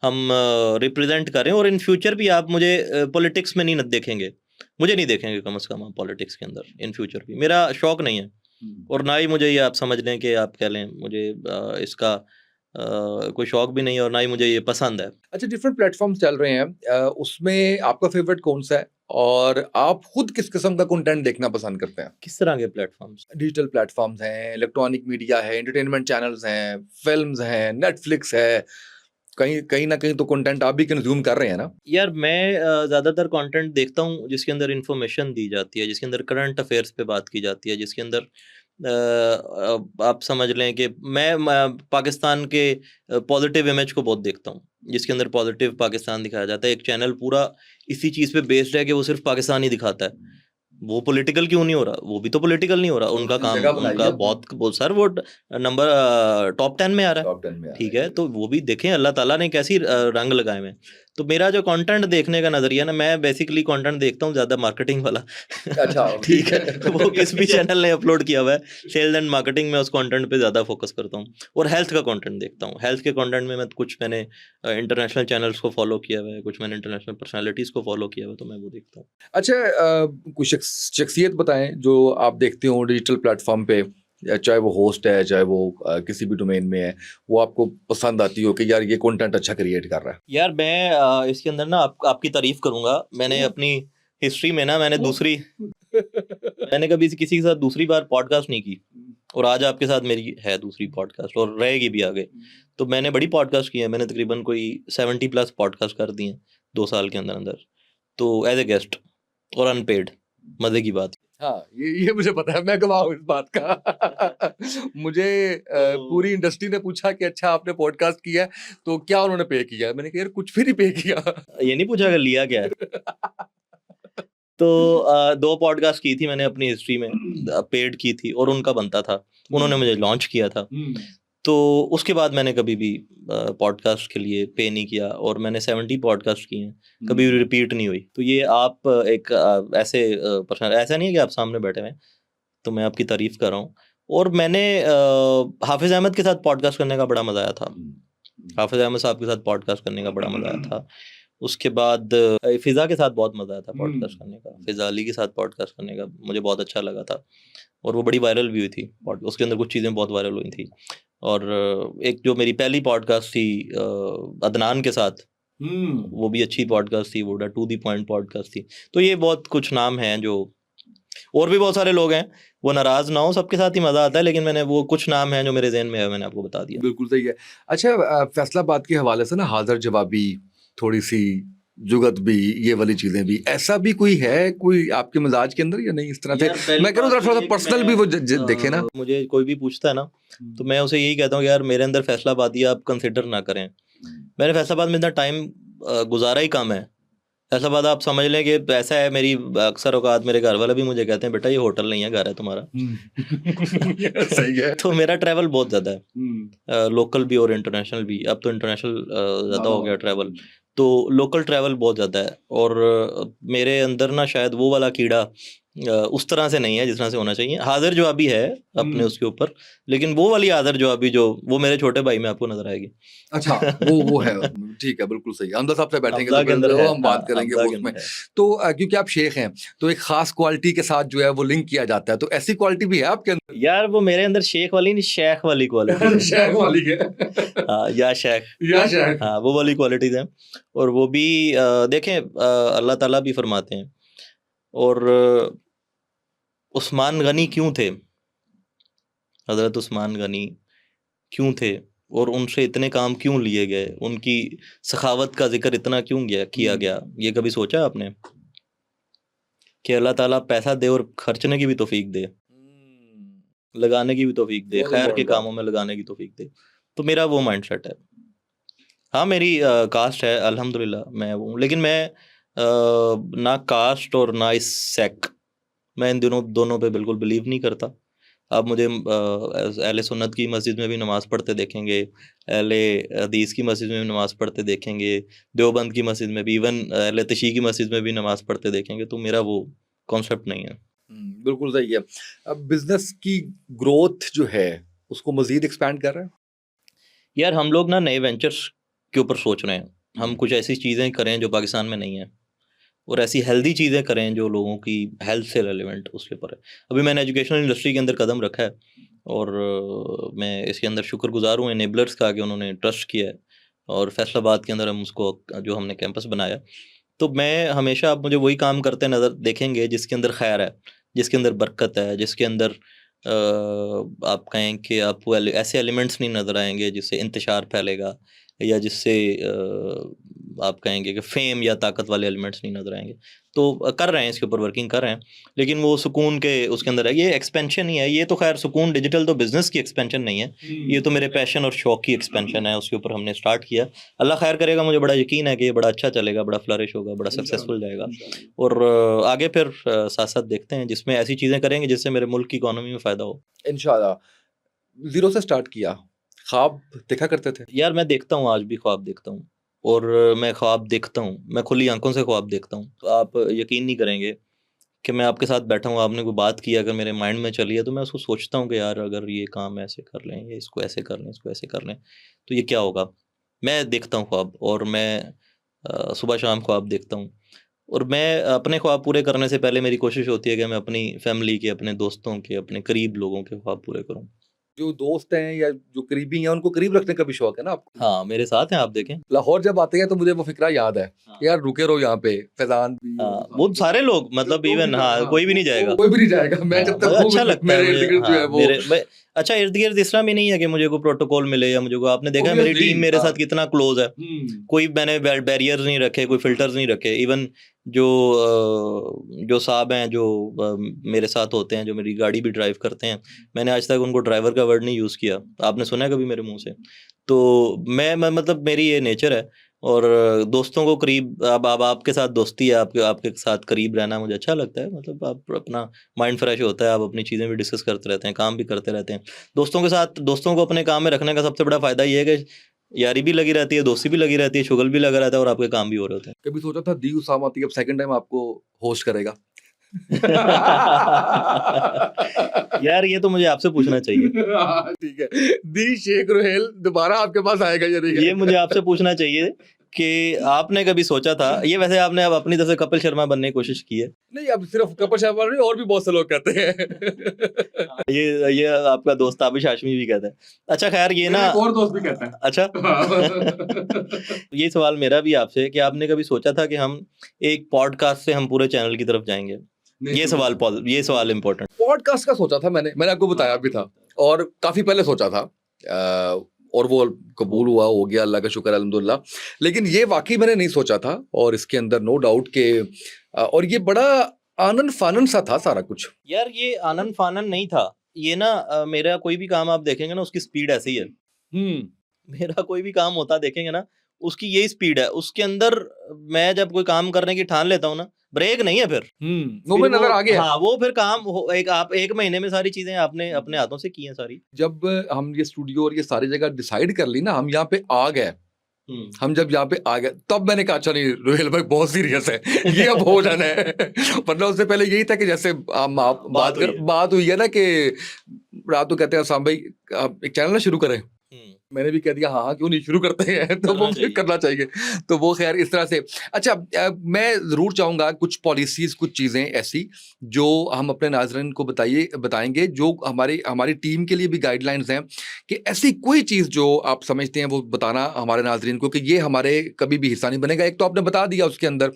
हम रिप्रेजेंट करें। और इन फ्यूचर भी आप मुझे पॉलिटिक्स में नहीं देखेंगे, मुझे नहीं देखेंगे कम से कम आप पॉलिटिक्स के अंदर इन फ्यूचर भी। मेरा शौक नहीं है, और ना ही मुझे ये आप समझ लें कि आप कह लें मुझे इसका कोई शौक भी नहीं है, और ना ही मुझे ये पसंद है। अच्छा, डिफरेंट प्लेटफॉर्म्स चल रहे हैं, उसमें आपका फेवरेट कौन सा है, और आप खुद किस किस्म का कंटेंट देखना पसंद करते हैं? किस तरह के प्लेटफॉर्म्स? डिजिटल प्लेटफॉर्म्स हैं, इलेक्ट्रॉनिक मीडिया है, एंटरटेनमेंट चैनल्स हैं, फिल्म्स हैं, नेटफ्लिक्स है, कहीं कहीं ना कहीं तो कंटेंट आप भी कंज्यूम कर रहे हैं ना? यार मैं ज़्यादातर कंटेंट देखता हूँ जिसके अंदर इंफॉर्मेशन दी जाती है, जिसके अंदर करंट अफेयर्स पे बात की जाती है, जिसके अंदर आप समझ लें कि मैं पाकिस्तान के पॉजिटिव इमेज को बहुत देखता हूँ, जिसके अंदर पॉजिटिव पाकिस्तान दिखाया जाता है। एक चैनल पूरा इसी चीज़ पे बेस्ड है कि वो सिर्फ पाकिस्तान ही दिखाता है। वो पॉलिटिकल क्यों नहीं हो रहा? वो भी तो पॉलिटिकल नहीं हो रहा। उनका काम, जगह बनाई उनका है बहुत सर वो नंबर टॉप 10 में आ रहा है। टॉप 10 में आ ठीक रहा है, तो वो भी देखें अल्लाह ताला ने कैसी रंग लगाए हुए हैं। तो मेरा जो कंटेंट देखने का नज़रिया ना, मैं बेसिकली कंटेंट देखता हूँ ज़्यादा मार्केटिंग वाला। अच्छा, ठीक है, वो किस भी चैनल ने अपलोड किया हुआ है, सेल्स एंड मार्केटिंग में उस कंटेंट पे ज़्यादा फोकस करता हूँ। और हेल्थ का कंटेंट देखता हूँ। हेल्थ के कंटेंट में मैंने इंटरनेशनल चैनल्स को फॉलो किया हुआ है, कुछ मैंने इंटरनेशनल पर्सनैलिटीज़ को फॉलो किया हुआ है, तो मैं वो देखता हूँ। अच्छा, कोई शख्सियत बताएं जो आप देखते हो डिजिटल प्लेटफॉर्म पे, या चाहे वो होस्ट है, चाहे वो किसी भी डोमेन में है, वो आपको पसंद आती हो कि यार ये कंटेंट अच्छा क्रिएट कर रहा है? यार मैं इसके अंदर ना आपकी तारीफ करूंगा। मैंने अपनी हिस्ट्री में ना मैंने कभी किसी के साथ दूसरी बार पॉडकास्ट नहीं की, और आज आपके साथ मेरी है दूसरी पॉडकास्ट, और रहेगी भी आगे। तो मैंने बड़ी पॉडकास्ट की है, मैंने तकरीबन कोई 70+ पॉडकास्ट कर दी हैं 2 साल के अंदर अंदर, तो एज ए गेस्ट और अनपेड। मज़े की बात। हाँ, ये मुझे पता है, मैं गवाह हूँ इस बात का। मुझे पूरी इंडस्ट्री ने पूछा कि अच्छा आपने पॉडकास्ट किया है, तो क्या उन्होंने पे किया है? मैंने कहा यार कुछ भी नहीं पे किया। ये नहीं पूछा कि लिया क्या है। तो 2 पॉडकास्ट की थी मैंने अपनी हिस्ट्री में, पेड की थी, और उनका बनता था, उन्होंने मुझे लॉन्च किया था। तो उसके बाद मैंने कभी भी पॉडकास्ट के लिए पे नहीं किया, और मैंने 70 पॉडकास्ट किए हैं, कभी भी रिपीट नहीं हुई। तो ये आप एक ऐसे पर्सन, ऐसा नहीं है कि आप सामने बैठे हुए हैं, तो मैं आपकी तारीफ कर रहा हूँ। और मैंने हाफिज़ अहमद के साथ पॉडकास्ट करने का बड़ा मज़ा आया था। हाफिज़ अहमद साहब के साथ पॉडकास्ट करने का बड़ा मज़ा आया था। उसके बाद फ़िज़ा के साथ बहुत मज़ा आया था पॉडकास्ट करने का। फ़िज़ा अली के साथ पॉडकास्ट करने का मुझे बहुत अच्छा लगा था, और वो बड़ी वायरल भी हुई थी। उसके अंदर कुछ चीज़ें बहुत वायरल हुई थी। और एक जो मेरी पहली पॉडकास्ट थी अदनान के साथ, वो भी अच्छी पॉडकास्ट थी, वो टू दी पॉइंट पॉडकास्ट थी। तो ये बहुत कुछ नाम हैं जो, और भी बहुत सारे लोग हैं, वो नाराज़ ना हो, सबके साथ ही मज़ा आता है, लेकिन मैंने वो कुछ नाम हैं जो मेरे ज़हन में है, मैंने आपको बता दिया। बिल्कुल सही है। अच्छा, फैसलाबाद के हवाले से ना हाज़िर जवाबी, थोड़ी सी जुगत भी, ये वाली चीजें भी, ऐसा भी कोई है कोई आपके मिजाज के अंदर या नहीं? इस तरह से मैं कह रहा हूँ थोड़ा सा पर्सनल भी वो देखे ना। मुझे कोई भी पूछता है ना, तो मैं उसे यही कहता हूँ यार मेरे अंदर फैसलाबादी आप कंसिडर ना करें। मैंने फैसलाबाद में इतना टाइम गुजारा ही कम है। फैसलाबाद आप समझ लें कि ऐसा है, मेरी अक्सर औकात मेरे घर वाले भी मुझे कहते हैं बेटा ये होटल नहीं है, घर है तुम्हारा। सही है। तो मेरा ट्रैवल बहुत ज़्यादा है, लोकल भी और इंटरनेशनल भी। अब तो इंटरनेशनल ज़्यादा हो गया ट्रैवल। तो लोकल ट्रैवल बहुत ज़्यादा है, और मेरे अंदर ना शायद वो वाला कीड़ा उस तरह से नहीं है जिस तरह से होना चाहिए। हाजिर जवाबी है अपने उसके ऊपर, लेकिन वो वाली हाजिर जवाबी जो वो मेरे छोटे भाई में आपको नजर आएगी। अच्छा, वो है, ठीक है, बिल्कुल सही। हमजा साहब से बैठेंगे हमजा तो के अंदर फिर है, वो हम बात हाँ, करेंगे हमजा वो के उसमें। अंदर है। तो क्योंकि आप शेख हैं तो एक खास क्वालिटी के साथ जो है वो लिंक किया जाता है, तो ऐसी क्वालिटी भी है आपके अंदर? यार वो मेरे अंदर शेख वाली नहीं, शेख वाली क्वालिटी है। शेख वाली है। हाँ, या शेख, या शेख। हाँ वो वाली क्वालिटीज हैं। और वो भी देखें, अल्लाह ताला भी फरमाते हैं, और उस्मान गनी क्यों थे, हजरत उस्मान गनी क्यों थे, और उनसे इतने काम क्यों लिए गए, उनकी सखावत का जिक्र इतना क्यों किया गया, ये कभी सोचा आपने कि अल्लाह ताला पैसा दे और खर्चने की भी तौफीक दे, लगाने की भी तौफीक दे, बहुत खैर के important बात। कामों में लगाने की तौफीक दे। तो मेरा वो माइंडसेट है। हाँ, मेरी कास्ट है अल्हम्दुलिल्लाह, मैं वो हूँ, लेकिन मैं ना कास्ट और ना इस सेक, मैं इन दोनों पे बिल्कुल बिलीव नहीं करता। आप मुझे अहले सुन्नत की मस्जिद में भी नमाज़ पढ़ते देखेंगे, अहले हदीस की मस्जिद में भी नमाज़ पढ़ते देखेंगे, देवबंद की मस्जिद में भी, इवन अहले तशी की मस्जिद में भी नमाज़ पढ़ते देखेंगे। तो मेरा वो कॉन्सेप्ट नहीं है। बिल्कुल सही है। अब बिजनेस की ग्रोथ जो है उसको मजीद एक्सपैंड कर रहे हैं? यार हम लोग ना नए वेंचर्स के ऊपर सोच रहे हैं, हम कुछ ऐसी चीज़ें करें जो पाकिस्तान में नहीं है, और ऐसी हेल्दी चीज़ें करें जो लोगों की हेल्थ से रेलिवेंट उसके ऊपर है। अभी मैंने एजुकेशनल इंडस्ट्री के अंदर कदम रखा है, और मैं इसके अंदर शुक्रगुजार हूँ इनेबलर्स का कि उन्होंने ट्रस्ट किया है, और फैसलाबाद के अंदर हम उसको जो हमने कैंपस बनाया। तो मैं हमेशा, आप मुझे वही काम करते नज़र देखेंगे जिसके अंदर खैर है, जिसके अंदर बरकत है, जिसके अंदर आप कहें कि आपको ऐसे एलिमेंट्स नहीं नज़र आएंगे जिससे इंतशार फैलेगा, या जिससे आप कहेंगे कि फेम या ताकत वाले एलिमेंट्स नहीं नज़र आएंगे। तो कर रहे हैं, इसके ऊपर वर्किंग कर रहे हैं, लेकिन वो सुकून के उसके अंदर है, ये एक्सपेंशन ही है। ये तो खैर सुकून डिजिटल तो बिज़नेस की एक्सपेंशन नहीं है, ये तो मेरे पैशन और शौक की एक्सपेंशन है, उसके ऊपर हमने स्टार्ट किया। अल्लाह खैर करेगा, मुझे बड़ा यकीन है कि ये बड़ा अच्छा चलेगा, बड़ा फ्लरिश होगा, बड़ा सक्सेसफुल जाएगा। और आगे फिर साथ साथ देखते हैं जिसमें ऐसी चीज़ें करेंगे जिससे मेरे मुल्क की इकोनॉमी में फ़ायदा हो। इंशाल्लाह। जीरो से स्टार्ट किया, ख्वाब देखा करते थे? यार मैं देखता हूँ, आज भी ख्वाब देखता हूँ, और मैं ख्वाब देखता हूँ, मैं खुली आंखों से ख्वाब देखता हूँ। तो आप यकीन नहीं करेंगे कि मैं आपके साथ बैठा हूँ, आपने कोई बात की अगर मेरे माइंड में चली है, तो मैं उसको सोचता हूँ कि यार अगर ये काम ऐसे कर लें, या इसको ऐसे कर लें, इसको ऐसे कर लें, तो ये क्या होगा। मैं देखता हूँ ख्वाब, और मैं सुबह शाम ख्वाब देखता हूँ। और मैं अपने ख्वाब पूरे करने से पहले मेरी कोशिश होती है कि मैं अपनी फैमिली के, अपने दोस्तों के, अपने करीब लोगों के ख्वाब पूरे करूँ। जो दोस्त हैं या जो करीबी हैं उनको करीब रखने का भी शौक है ना आपको? हाँ, मेरे साथ हैं, आप देखें। लाहौर जब आते हैं तो मुझे वो फिक्रा याद है, हाँ। यार रुके रहो यहाँ पे, फैजान भी हाँ, वो सारे लोग, मतलब इवन, हाँ, कोई भी नहीं जाएगा। कोई भी नहीं जाएगा। मैं हाँ, जब तक मतलब हूँ अच्छा लगता मेरे है इर्द मुझे। गिर्द जो है हाँ, वो अच्छा इर्द गिर्द इस तरह भी नहीं है कि मुझे कोई प्रोटोकॉल मिले, या मुझे कोई, आपने देखा है मेरी Obviously, टीम मेरे हाँ। साथ कितना क्लोज है, कोई मैंने बैरियर्स नहीं रखे, कोई फिल्टर्स नहीं रखे। इवन जो साहब हैं जो मेरे साथ होते हैं, जो मेरी गाड़ी भी ड्राइव करते हैं, मैंने आज तक उनको ड्राइवर का वर्ड नहीं यूज़ किया, आपने सुना है कभी मेरे मुंह से? तो मैं मतलब मेरी ये नेचर है। और दोस्तों को करीब, अब आपके साथ दोस्ती है, आपके आपके साथ करीब रहना मुझे अच्छा लगता है। मतलब आप अपना माइंड फ्रेश होता है, आप अपनी चीज़ें भी डिस्कस करते रहते हैं, काम भी करते रहते हैं। दोस्तों के साथ, दोस्तों को अपने काम में रखने का सबसे बड़ा फ़ायदा ये है कि यारी भी लगी रहती है, दोस्ती भी लगी रहती है, शुगल भी लगा रहता है, और आपके काम भी हो रहे होते हैं। कभी सोचा था दी उसामा अब सेकंड टाइम आपको होस्ट करेगा? यार ये तो मुझे आपसे पूछना चाहिए, ठीक है, दी शेख रुहेल दोबारा आपके पास आएगा या नहीं? ये मुझे आपसे पूछना चाहिए कि आपने कभी सोचा था, ये वैसे आपने अब अपनी तरफ से कपिल शर्मा बनने की कोशिश की है? नहीं, अब सिर्फ कपिल शर्मा नहीं, और भी बहुत से लोग कहते हैं। ये आपका दोस्त आबिश हाशमी भी कहता है। अच्छा खैर, ये ना, और दोस्त भी कहता है। अच्छा ये सवाल मेरा भी आपसे, कि आपने कभी सोचा था कि हम एक पॉडकास्ट से हम पूरे चैनल की तरफ जाएंगे? ये सवाल इम्पोर्टेंट। पॉडकास्ट का सोचा था मैंने आपको बताया भी था, और काफी पहले सोचा था, और वो कबूल हुआ, हो गया, अल्लाह का शुक्र अल्हम्दुलिल्लाह। लेकिन ये वाकई मैंने नहीं सोचा था, और इसके अंदर नो डाउट के और ये बड़ा आनंद फानन सा था सारा कुछ। यार ये आनंद फानन नहीं था, ये ना मेरा कोई भी काम आप देखेंगे ना, उसकी स्पीड ऐसी है। मेरा कोई भी काम होता देखेंगे ना, उसकी यही स्पीड है। उसके अंदर मैं जब कोई काम करने की ठान लेता हूँ ना, ब्रेक नहीं है फिर। वो में नजर आ गया। हाँ, वो फिर काम आप एक महीने में सारी चीजें आपने अपने हाथों से की हैं सारी। जब हम ये स्टूडियो और ये सारी जगह डिसाइड कर ली ना, हम यहाँ पे आ गए, हम जब यहाँ पे आ गए तब मैंने कहा अच्छा नहीं रोहेल भाई बहुत सीरियस है, ये अब भोजन है। वरना उससे पहले यही था कि जैसे आप बात हुई है ना कि रात को कहते हैं साम भाई आप एक चैनल ना शुरू करें, मैंने भी कह दिया हाँ हाँ क्यों नहीं शुरू करते हैं, तो वो करना चाहिए। तो वो खैर इस तरह से। अच्छा मैं ज़रूर चाहूँगा कुछ पॉलिसीज़ कुछ चीज़ें ऐसी जो हम अपने नाज़रीन को बताएंगे, जो हमारी टीम के लिए भी गाइडलाइंस हैं कि ऐसी कोई चीज़ जो आप समझते हैं वो बताना हमारे नाज़रीन को कि ये हमारे कभी भी हिस्सा नहीं बनेगा। एक तो आपने बता दिया उसके अंदर,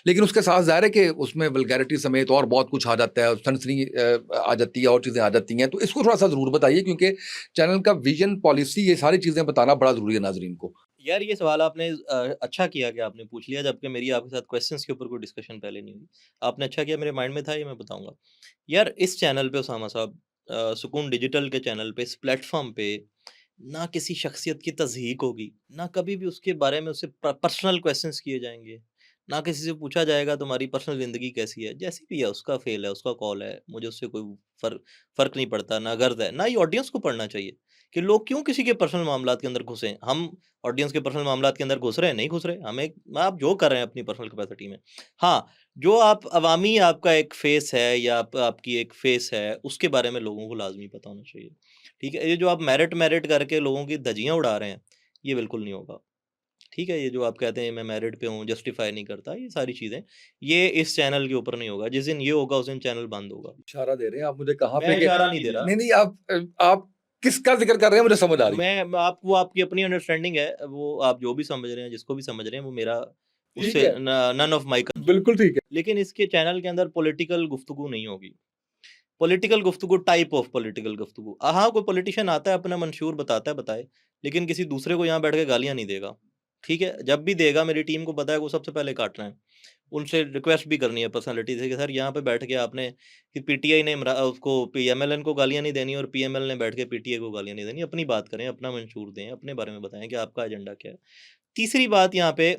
लेकिन उसके साथ ज़ाहिर है कि उसमें वल्गैरिटी समेत और बहुत कुछ आ जाता है, सनसनी आ जाती है और चीज़ें आ जाती हैं, तो इसको थोड़ा सा ज़रूर बताइए क्योंकि चैनल का विजन पॉलिसी ये सारी चीज़ें बताना बड़ा ज़रूरी है नाज़रीन को। यार ये सवाल आपने अच्छा किया कि आपने पूछ लिया, जबकि मेरी आपके साथ क्वेश्चंस के ऊपर कोई डिस्कशन पहले नहीं हुई। आपने अच्छा किया, मेरे माइंड में था ये, मैं बताऊँगा। यार इस चैनल पे उसामा साहब, सुकून डिजिटल के चैनल पे, इस प्लेटफ़ॉर्म पे ना किसी शख्सियत की तज़हीक होगी, ना कभी भी उसके बारे में उससे पर्सनल क्वेश्चंस किए जाएँगे, ना किसी से पूछा जाएगा तुम्हारी पर्सनल ज़िंदगी कैसी है, जैसी भी है उसका फ़ेल है, उसका कॉल है, मुझे उससे कोई फ़र्क नहीं पड़ता, ना गर्ज़ है, ना ये ऑडियंस को पड़ना चाहिए कि लोग क्यों किसी के पर्सनल मामलात के अंदर घुसें। हम ऑडियंस के पर्सनल मामलात के अंदर घुस रहे हैं, नहीं घुस रहे, हमें आप जो कर रहे हैं अपनी पर्सनल कैपेसिटी में। हाँ, जो आप अवामी आपका एक फ़ेस है या आपकी एक फ़ेस है, उसके बारे में लोगों को लाज़मी पता होना चाहिए। ठीक है? ये जो आप मेरिट करके लोगों की धज्जियाँ उड़ा रहे हैं, ये बिल्कुल नहीं होगा। ठीक है? ये जो आप कहते हैं मैं मेरिट पे हूँ, जस्टिफ़ाई नहीं करता, ये सारी चीज़ें, ये इस चैनल के ऊपर नहीं होगा। जिस दिन ये होगा उस दिन चैनल बंद होगा। इशारा दे रहे हैं आप मुझे कहाँ पे मैं इशारा नहीं दे रहा। नहीं, नहीं आप किसका ज़िक्र कर रहे हैं मुझे समझ आ रही है। मैं आप वो आपकी अपनी अंडरस्टैंडिंग है, वो आप जो भी समझ रहे हैं, जिसको भी समझ रहे हैं, वो मेरा ठीक उससे है, नन ऑफ माय कंसर्न। बिल्कुल ठीक है। लेकिन इसके चैनल के अंदर पॉलिटिकल गुफ्तगू नहीं होगी। पॉलिटिकल गुफ्तगू, टाइप ऑफ पॉलिटिकल गुफ्तगू। हाँ, कोई पॉलिटिशियन आता है अपना मंशूर बताता है, बताए, लेकिन किसी दूसरे को यहाँ बैठ के गालियाँ नहीं देगा। ठीक है? जब भी देगा मेरी टीम को पता है वो सबसे पहले काटना है। उनसे रिक्वेस्ट भी करनी है पर्सनैलिटी से कि सर यहाँ पे बैठ के आपने कि पीटीआई ने उसको पीएमएलएन को गालियाँ नहीं देनी और पीएमएल ने बैठ के पीटीआई को गालियाँ नहीं देनी। अपनी बात करें, अपना मंशूर दें, अपने बारे में बताएँ कि आपका एजेंडा क्या है। तीसरी बात यहाँ पे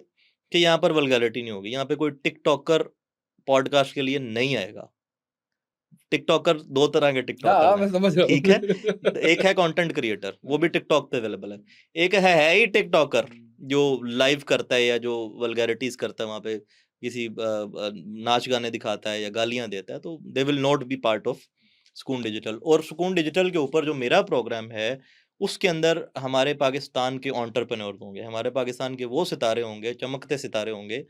कि यहाँ पर वल्गैरिटी नहीं होगी। यहाँ पे कोई टिकटॉकर पॉडकास्ट के लिए नहीं आएगा। टिकटॉकर 2 तरह के हाँ, टिकटॉकर्स मैं हैं, समझ रहा ठीक है? हूँ। एक है कंटेंट क्रिएटर, वो भी टिकटॉक पे अवेलेबल है। एक है ही टिकटॉकर जो लाइव करता है या जो वल्गैरिटीज़ करता है वहाँ पे किसी नाच गाने दिखाता है या गालियाँ देता है, तो they will not be part of सुकून डिजिटल। और सुकून डिजिटल के ऊपर जो मेरा प्रोग्राम है, उसके अंदर हमारे पाकिस्तान के एंटरप्रेन्योर्स होंगे, हमारे पाकिस्तान के वो सितारे होंगे, चमकते सितारे होंगे,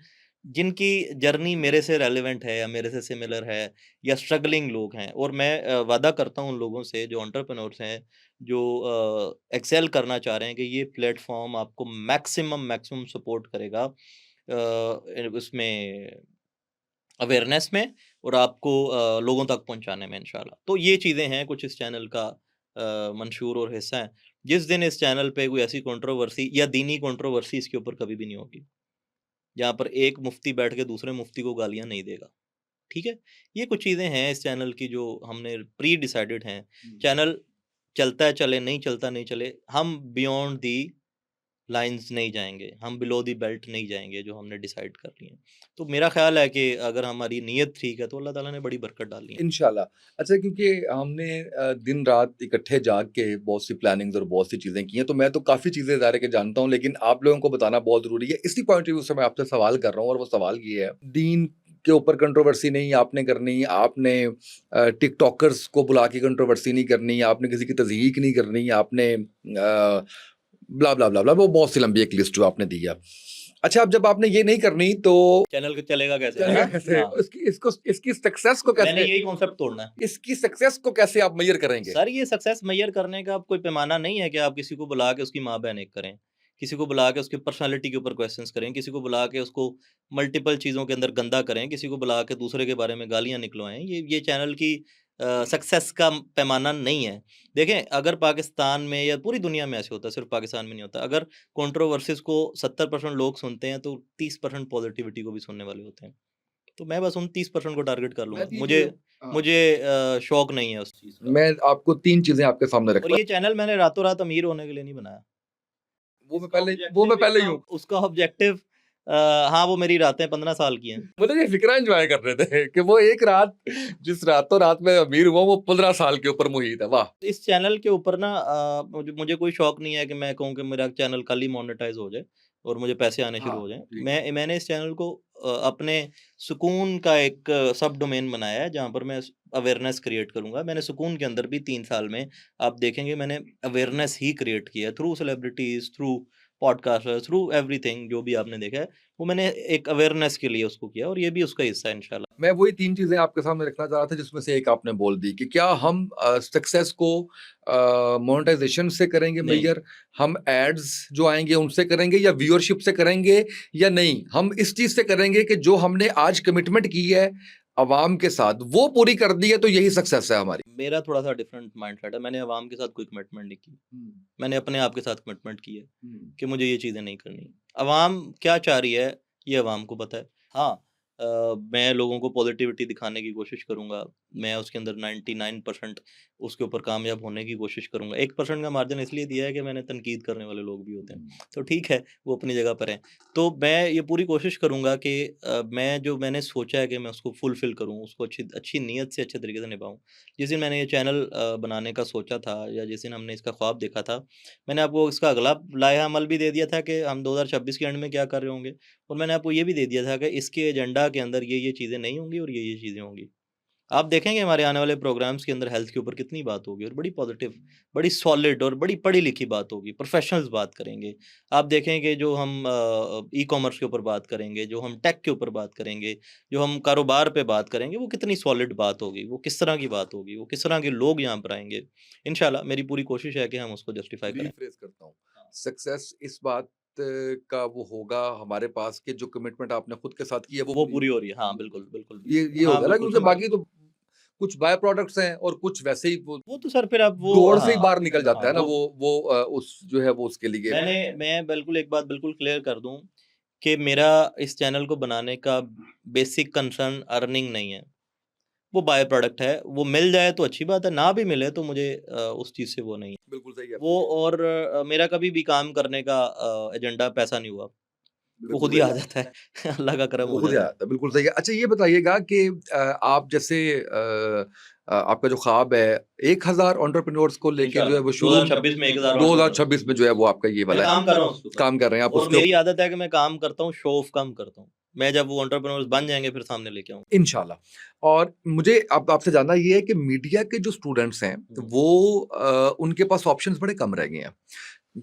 जिनकी जर्नी मेरे से रेलेवेंट है या मेरे से सिमिलर है या स्ट्रगलिंग लोग हैं। और मैं वादा करता हूँ उन लोगों से जो एंटरप्रेन्योर्स हैं, जो एक्सेल करना चाह रहे हैं, कि ये प्लेटफ़ॉर्म आपको मैक्सिमम सपोर्ट करेगा उसमें अवेयरनेस में और आपको लोगों तक पहुँचाने में इंशाल्लाह। तो ये चीज़ें हैं कुछ इस चैनल का मंशूर और हिस्सा है। जिस दिन इस चैनल पे कोई ऐसी कंट्रोवर्सी या दीनी कंट्रोवर्सी इसके ऊपर कभी भी नहीं होगी, जहाँ पर एक मुफ्ती बैठ के दूसरे मुफ्ती को गालियाँ नहीं देगा। ठीक है? ये कुछ चीज़ें हैं इस चैनल की जो हमने प्री डिसाइडेड हैं। चैनल चलता है चले, नहीं चलता नहीं चले, हम बियॉन्ड दी लाइन्स नहीं जाएँगे, हम बिलो द बेल्ट नहीं जाएँगे जो हमने डिसाइड कर ली हैं। तो मेरा ख़्याल है कि अगर हमारी नीयत ठीक है तो अल्लाह ताला ने बड़ी बरकत डाली है। इंशाल्लाह। अच्छा क्योंकि हमने दिन-रात इकट्ठे जाग के बहुत सी प्लानिंग्स और बहुत सी चीज़ें की हैं, तो मैं तो काफ़ी चीज़ें ज़ाहिर है कि जानता हूँ, लेकिन आप लोगों को बताना बहुत ज़रूरी है। इसी पॉइंट ऑफ व्यू से मैं आपसे सवाल कर रहा हूँ और वो सवाल ये है, दीन के ऊपर कंट्रोवर्सी नहीं आपने करनी, आपने टिकटॉकर्स को बुला के कंट्रोवर्सी नहीं करनी, आपने किसी की तज़हीक नहीं करनी, आपने ब्ला, ब्ला, ब्ला, ब्ला, वो बहुत सी लंबी एक लिस्ट जो आपने दी है। अच्छा अब जब आपने ये नहीं करनी तो चैनल क चलेगा कैसे? है चलेगा ना? कैसे? हाँ, इसकी सक्सेस को मैंने कैसे यही कॉन्सेप्ट तोड़ना है। इसकी सक्सेस को कैसे आप मेज़र करेंगे? सर ये सक्सेस मेज़र करने का अब कोई पैमाना नहीं है कि आप किसी को बुला के उसकी माँ-बहन एक करें। किसी को बुला के उसकी पर्सनैलिटी के ऊपर क्वेश्चंस करें, किसी को बुला के उसको मल्टीपल चीज़ों के अंदर गंदा करें, किसी को बुला के दूसरे के बारे में गालियाँ निकलवाएँ। ये चैनल की सक्सेस का पैमाना नहीं है। देखें, अगर पाकिस्तान में या पूरी दुनिया में ऐसे होता है, सिर्फ़ पाकिस्तान में नहीं होता। अगर कंट्रोवर्सीज़ को 70% लोग सुनते हैं, तो 30% पॉज़िटिविटी को भी सुनने वाले होते हैं। तो मैं बस उन 30% को टारगेट कर लूँगा। मैं 3 मुझे चीज़ें हाँ, मुझे शौक नहीं है उस चीज़ का। मैं आपको 3 चीज़ें आपके सामने और रखता ये चैनल मैंने रातों-रात अमीर होने के लिए नहीं बनाया। वो मैं पहले ही हूँ। उसका ऑब्जेक्टिव हाँ, वो मेरी रातें 15 साल की हैं। मतलब ये फ़िक्रा एन्जॉय कर रहे थे कि वो एक रात जिस रातों-रात में अमीर हुआ वो 15 साल के ऊपर मुहित है, वाह! इस चैनल के ऊपर ना मुझे मुझे कोई शौक नहीं है कि मैं कहूँ कि मेरा चैनल कल ही मोनेटाइज़ हो जाए। और मुझे पैसे आने शुरू हाँ, हो जाएं। ठीक। मैंने इस चैनल को अपने सुकून का एक सब डोमेन बनाया है जहाँ पर मैं अवेयरनेस क्रिएट करूंगा। मैंने सुकून के अंदर भी 3 साल में आप देखेंगे मैंने अवेयरनेस ही क्रिएट किया through celebrities, through podcasters, through everything जो भी आपने देखा है वो मैंने एक अवेयरनेस के लिए उसको किया और ये भी उसका हिस्सा है इंशाल्लाह। मैं वही 3 चीज़ें आपके सामने रखना चाह रहा था जिसमें से एक आपने बोल दी कि क्या हम सक्सेस को मोनेटाइज़ेशन से करेंगे नहीं। मेजर, हम एड्स जो आएँगे उनसे करेंगे या व्यूअरशिप से करेंगे या नहीं, हम इस चीज़ से करेंगे कि जो हमने आज कमिटमेंट की है अवाम के साथ वो पूरी कर दी है तो यही सक्सेस है हमारी। मेरा थोड़ा सा डिफरेंट माइंडसेट है। मैंने अवाम के साथ कोई कमिटमेंट नहीं की। मैंने अपने आप के साथ कमिटमेंट की है कि मुझे ये चीज़ें नहीं करनी। अवाम क्या चाह रही है ये अवाम को पता है। हाँ, मैं लोगों को पॉजिटिविटी दिखाने की कोशिश करूँगा। मैं उसके अंदर 99% उसके ऊपर कामयाब होने की कोशिश करूँगा। 1% का मार्जिन इसलिए दिया है कि मैंने तनकीद करने वाले लोग भी होते हैं। तो ठीक है, वो अपनी जगह पर हैं। तो मैं ये पूरी कोशिश करूँगा कि मैं जो मैंने सोचा है कि मैं उसको फुलफ़िल करूँ, उसको अच्छी अच्छी नीयत से अच्छे तरीके से निभाऊँ। जिस दिन मैंने ये चैनल बनाने का सोचा था या जिस दिन हमने इसका ख्वाब देखा था, मैंने आपको इसका अगला लाया अमल भी दे दिया था कि हम 2026 के एंड में क्या कर रहे होंगे और मैंने आपको ये भी दे दिया था कि इसके एजेंडा के अंदर ये चीज़ें नहीं होंगी और ये चीज़ें होंगी। आप देखेंगे हमारे आने वाले प्रोग्राम्स के अंदर हेल्थ के ऊपर कितनी बात होगी और बड़ी पॉजिटिव, बड़ी सॉलिड और बड़ी पढ़ी-लिखी बात होगी, प्रोफेशनल्स बात करेंगे। आप देखेंगे जो हम ई-कॉमर्स के ऊपर बात करेंगे, जो हम टेक के ऊपर बात करेंगे, जो हम कारोबार पे बात करेंगे, वो कितनी सॉलिड बात होगी, वो किस तरह की बात होगी, वो किस तरह के लोग यहाँ पर आएँगे। इंशाल्लाह मेरी पूरी कोशिश है कि हम उसको जस्टिफ़ाई करें। रीफ्रेज करता हूँ, सक्सेस इस बात का वो होगा हमारे पास कि जो कमिटमेंट आपने खुद के साथ की है वो वो पूरी हो रही है। हाँ, बिल्कुल, बिल्कुल। ये हाँ, होगा ना बिल्कुल क्योंकि समझ बाकी तो कुछ बाय प्रोडक्ट्स हैं और कुछ वैसे ही वो वो तो सर फिर आप वो दौड़ से ही हाँ, बाहर निकल जाता हाँ, है ना वो उस जो है वो उसके लिए मैं बिल्कुल एक बात बिल्कुल क्लियर कर दूँ कि मेरा इस चैनल को बनाने का बेसिक कंसर्न अर्निंग नहीं है। वो बाय प्रोडक्ट है, वो मिल जाए तो अच्छी बात है, ना भी मिले तो मुझे उस चीज़ से वो नहीं है। बिल्कुल सही है, वो और मेरा कभी भी काम करने का एजेंडा पैसा नहीं हुआ। वो बिल्कुल खुद ही सही आ है। जाता है। अल्लाह का करम वो हो खुद ही जाता है। आता है, बिल्कुल सही है। अच्छा ये बताइएगा कि आप जैसे आपका जो ख्वाब है 1000 एंटरप्रेन्योर्स को लेके जो है इंशाल्लाह वो शुरू 2026 में 1000 एंटरप्रेन्योर 2026 में जो है वो आपका ये मैं वाला काम कर है, रहा हूँ उसके ऊपर काम कर रहे हैं आप और उसके मेरी आदत है कि मैं काम करता हूँ, शो ऑफ कम करता हूँ। मैं जब वो एंटरप्रेन्योर्स बन जाएँगे फिर सामने लेके आऊँगा। इंशाल्लाह। और मुझे अब आपसे जानना ये है कि मीडिया के जो स्टूडेंट्स हैं हुँ। वो उनके पास ऑप्शंस बड़े कम रह गए हैं।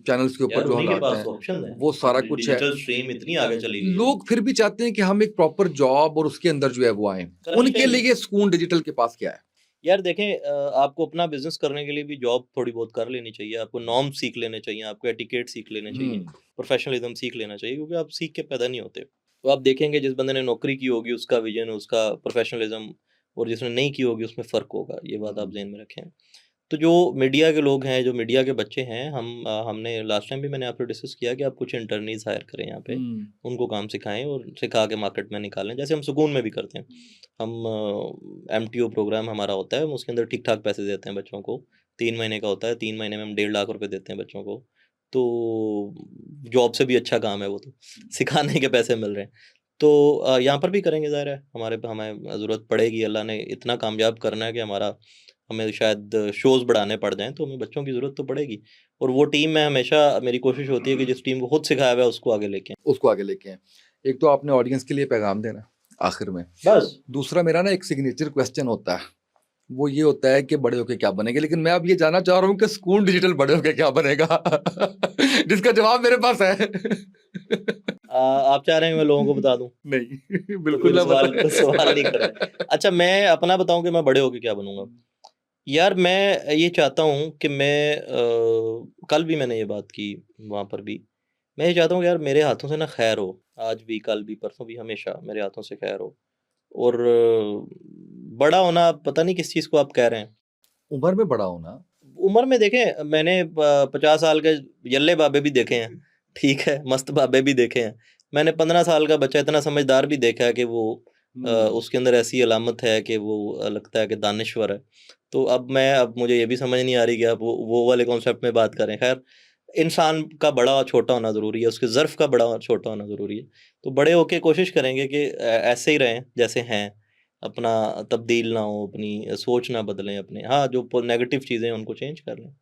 चैनल्स के ऊपर यार जो उन्हीं के हालात पास हैं, ऑप्शन है। वो सारा अब कुछ है। डिजिटल स्ट्रीम इतनी आगे चली गई है। लोग फिर भी चाहते हैं कि हम एक प्रॉपर जॉब और उसके अंदर जो है वो आएँ। करनी उनके चाहिए। लिए सुकून डिजिटल के पास क्या है? यार देखें आपको अपना बिज़नेस करने के लिए भी जॉब थोड़ी बहुत कर लेनी चाहिए। आपको नॉर्म्स सीख लेने चाहिए, आपको एटिकेट सीख लेने चाहिए, हुँ, प्रोफेशनलिज़्म सीख लेना चाहिए क्योंकि आप सीख के पैदा नहीं होते। तो आप देखेंगे जिस बंदे ने नौकरी की होगी उसका विज़न, उसका प्रोफेशनलिज़्म और जिसने नहीं की होगी उसमें फ़र्क होगा। ये बात आप ज़हन में रखें। तो जो मीडिया के लोग हैं, जो मीडिया के बच्चे हैं, हमने लास्ट टाइम भी मैंने आपसे डिस्कस किया कि आप कुछ इंटर्नीज़ हायर करें यहाँ पे, हुँ, उनको काम सिखाएँ और सिखा के मार्केट में निकालें, जैसे हम सुकून में भी करते हैं। हम एमटीओ प्रोग्राम हमारा होता है, हम उसके अंदर ठीक-ठाक पैसे देते हैं बच्चों को, 3 महीने का होता है, 3 महीने में हम 1.5 लाख रुपए देते हैं बच्चों को। तो जॉब से भी अच्छा काम है वो तो, सिखाने के पैसे मिल रहे हैं। तो यहाँ पर भी करेंगे ज़ाहिर है, हमारे पे हमें ज़रूरत पड़ेगी, अल्लाह ने इतना कामयाब करना है कि हमें शायद शोज़ बढ़ाने पड़ जाएँ, तो हमें बच्चों की ज़रूरत तो पड़ेगी। और वो टीम में हमेशा मेरी कोशिश होती है कि जिस टीम को खुद सिखाया हुआ है, उसको आगे लेके आएँ। उसको आगे लेके आएँ। एक तो आपने ऑडियंस के लिए पैगाम देना है, आखिर में। बस। दूसरा मेरा ना एक सिग्नेचर क्वेश्चन होता है, वो ये होता है कि बड़े होके क्या बनेंगे? लेकिन मैं अब ये जानना चाह रहा हूँ कि स्कूल डिजिटल बड़े होके क्या बनेगा? जिसका जवाब मेरे पास है। आप चाह रहे हैं मैं लोगों को बता दूँ? नहीं, तो बिल्कुल फिर ना सवाल नहीं कर बताएँ। रहे। अच्छा मैं अपना बताऊँ कि मैं बड़े होके क्या बनूँगा? यार मैं ये चाहता हूँ कि मैं कल भी मैंने ये बात की वहाँ पर भी। मैं ये चाहता हूँ कि यार मेरे हाथों से ना खैर हो। आज भी, कल भी, परसों भी, हमेशा मेरे हाथों से खैर हो। और बड़ा होना पता नहीं किस चीज़ को आप कह रहे हैं। उम्र में बड़ा होना। उम्र में देखें मैंने 50 साल के यल्ले बाबे भी देखे हैं, ठीक है? मस्त बाबे भी देखे हैं। मैंने 15 साल का बच्चा इतना समझदार भी देखा है कि वो हुँ। उसके अंदर ऐसी अलामत है कि वो लगता है कि दानिश्वर है। तो अब मुझे ये भी समझ नहीं आ रही कि आप वो वाले कॉन्सेप्ट में बात करें। ख़ैर, इंसान का बड़ा और छोटा होना ज़रूरी है, उसके ज़र्फ़ का बड़ा और छोटा होना ज़रूरी है। तो बड़े होके कोशिश करेंगे कि ऐसे ही रहें जैसे हैं। अपना तब्दील ना हो, अपनी सोच ना बदलें अपने हाँ, जो प नेगेटिव चीज़ें हैं उनको चेंज कर लें।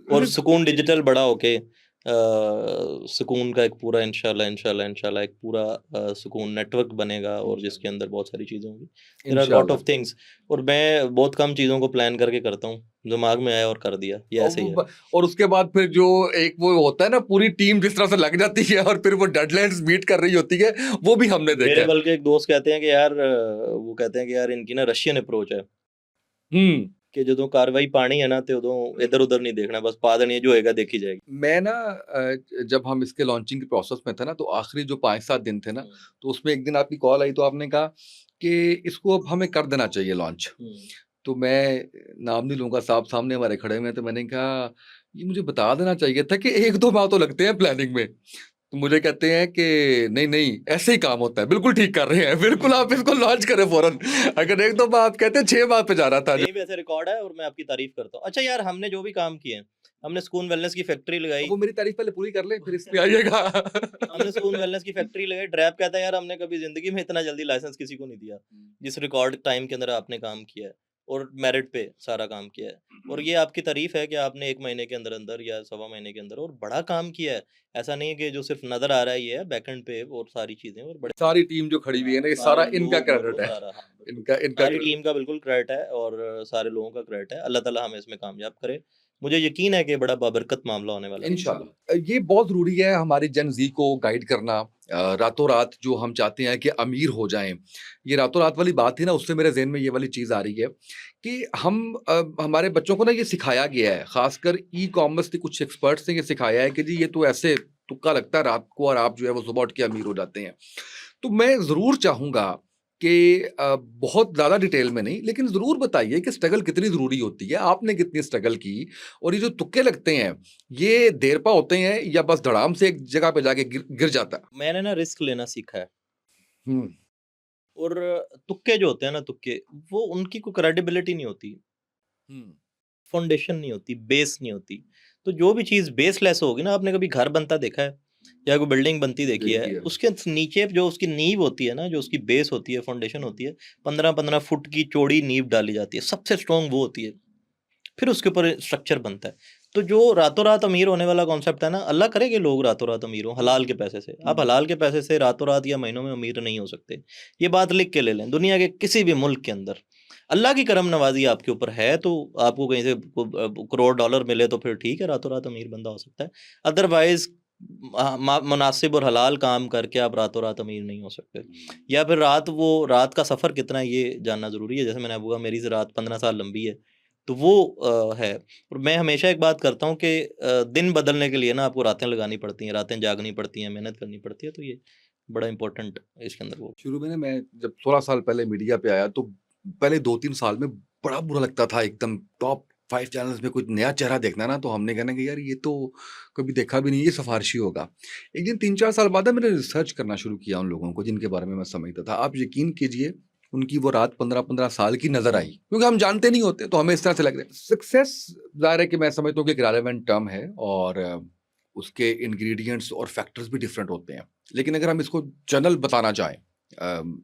और सुकून डिजिटल बड़ा होके सुकून का एक पूरा इंशाल्लाह इंशाल्लाह इंशाल्लाह एक पूरा सुकून नेटवर्क बनेगा और जिसके अंदर बहुत सारी चीज़ें होंगी। देयर आर लॉट इंशाल्लाह। ऑफ थिंग्स और मैं बहुत कम चीज़ों को प्लान करके करता हूँ, दिमाग में आया और कर दिया, ये और ऐसे ही है। और उसके बाद फिर जो एक वो होता है ना, पूरी टीम जिस तरह से लग जाती है और फिर वो डेडलाइंस मीट कर रही होती है, वो भी हमने देखा मेरे है। बल्कि एक दोस्त कहते हैं कि यार वो कहते हैं कि यार इनकी ना रशियन अप्रोच है हम्म। कि जो कार्रवाई पानी है ना तो उदों इधर उधर नहीं देखना, बस पा देनी है, जो होएगा देखी जाएगी। मैं ना जब हम इसके लॉन्चिंग के प्रोसेस में थे ना, तो आखिरी जो 5-7 दिन थे ना, तो उसमें एक दिन आपकी कॉल आई, तो आपने कहा कि इसको अब हमें कर देना चाहिए लॉन्च। तो मैं नाम नहीं लूँगा, साहब सामने हमारे खड़े हुए हैं, तो मैंने कहा ये मुझे बता देना चाहिए था कि 1-2 माह तो लगते हैं प्लानिंग में। तो मुझे कहते हैं कि नहीं, नहीं ऐसे ही काम होता है, बिल्कुल ठीक कर रहे हैं, बिल्कुल आप इसको लॉन्च करें फ़ौरन। अगर 1-2 माह आप कहते हैं, 6 माह पे जा रहा था। यहीं पे ऐसे रिकॉर्ड है और मैं आपकी तारीफ करता हूँ। अच्छा यार हमने जो भी काम किए हैं, हमने सुकून वेलनेस की फैक्ट्री लगाई, वो मेरी तारीफ पहले पूरी कर लें, फिर इस पे आइएगा। हमने सुकून वेलनेस की फैक्ट्री लगाई। ड्रैप कहता है यार हमने कभी जिंदगी में इतना जल्दी लाइसेंस किसी को नहीं दिया, जिस रिकॉर्ड टाइम के अंदर आपने काम किया है और मेरिट पे सारा काम किया है। और ये आपकी तारीफ है कि आपने 1 महीने के अंदर अंदर या सवा महीने के अंदर और बड़ा काम किया है। ऐसा नहीं है कि जो सिर्फ नजर आ रहा है ये है बैकएंड पे और सारी चीजें और बड़े सारी टीम जो खड़ी हुई है ना, ये सारा सारे इनका लोग और वो क्रेडिट है। सारा, हाँ बिल्कुल। इनका सारी टीम का बिल्कुल क्रेडिट है और सारे लोगों का क्रेडिट है। अल्लाह ताला हमें इसमें कामयाब करे। मुझे यकीन है कि बड़ा बाबरकत मामला होने वाला है। इंशाल्लाह। ये बहुत ज़रूरी है हमारी जेन ज़ी को गाइड करना। रातों रात जो हम चाहते हैं कि अमीर हो जाएँ, ये रातों रात वाली बात थी ना, उससे मेरे ज़हन में ये वाली चीज़ आ रही है कि हमारे बच्चों को ना ये सिखाया गया है, ख़ासकर ई-कॉमर्स के कुछ एक्सपर्ट्स ने ये सिखाया है कि जी ये तो ऐसे तुक्का लगता है रात को और आप जो है वो सुबह उठ के अमीर हो जाते हैं। तो मैं ज़रूर चाहूँगा कि बहुत ज़्यादा डिटेल में नहीं, लेकिन ज़रूर बताइए कि स्ट्रगल कितनी ज़रूरी होती है, आपने कितनी स्ट्रगल की, और ये जो तुक्के लगते हैं, ये देर-पा होते हैं या बस धड़ाम से एक जगह पे जाके गिर गिर जाता है? मैंने ना रिस्क लेना सीखा है हुँ, और तुक्के जो होते हैं ना तुक्के, वो उनकी कोई क्रेडिबिलिटी नहीं होती, हुँ, फाउंडेशन नहीं होती, बेस नहीं होती। तो जो भी चीज़ बेसलेस होगी ना, आपने कभी घर बनता देखा है या कोई बिल्डिंग बनती देखी है, देखिए। उसके नीचे जो उसकी नींव होती है ना, जो उसकी बेस होती है, फाउंडेशन होती है, 15-15 फुट की चौड़ी नींव डाली जाती है, सबसे स्ट्रॉन्ग वो होती है। फिर उसके ऊपर स्ट्रक्चर बनता है। तो जो रातों-रात अमीर होने वाला कॉन्सेप्ट है ना, अल्लाह करे कि लोग रातों-रात अमीर हों, हलाल के पैसे से। आप हलाल के पैसे से रातों-रात या महीनों में अमीर नहीं हो सकते। ये बात लिख के ले लें, दुनिया के किसी भी मुल्क के अंदर। अल्लाह की करम नवाज़ी आपके ऊपर है, तो आपको कहीं से करोड़ डॉलर मिले तो फिर ठीक है, रातों-रात अमीर बंदा हो सकता है। अदरवाइज़ मुनासिब और हलाल काम करके आप रातों-रात अमीर नहीं हो सकते। या फिर रात का सफ़र कितना है, ये जानना ज़रूरी है। जैसे मैंने आपको कहा मेरी रात 15 साल लंबी है। तो वो है। और मैं हमेशा एक बात करता हूँ कि दिन बदलने के लिए ना आपको रातें लगानी पड़ती हैं, रातें जागनी पड़ती हैं, मेहनत करनी पड़ती है, तो ये बड़ा इम्पोर्टेंट इसके अंदर वो। शुरू में ना मैं जब 16 साल पहले मीडिया पे आया, तो पहले 2-3 साल में बड़ा बुरा लगता था, एकदम टॉप 5 चैनल्स में कोई नया चेहरा देखना ना, तो हमने कहना कि यार ये तो कभी देखा भी नहीं, ये सिफारिशी होगा। एक दिन 3-4 साल बाद ना मैंने रिसर्च करना शुरू किया उन लोगों को जिनके बारे में मैं समझता था। आप यकीन कीजिए, उनकी वो रात 15-15 साल की नज़र आई, क्योंकि हम जानते नहीं होते, तो हमें इस तरह से लग रहा है। सक्सेस ज़ाहिर है कि मैं समझता हूँ कि एक रेलेवेंट टर्म है, और उसके इंग्रीडिएंट्स और फैक्टर्स भी डिफरेंट होते हैं। लेकिन अगर हम इसको जनरल बताना चाहें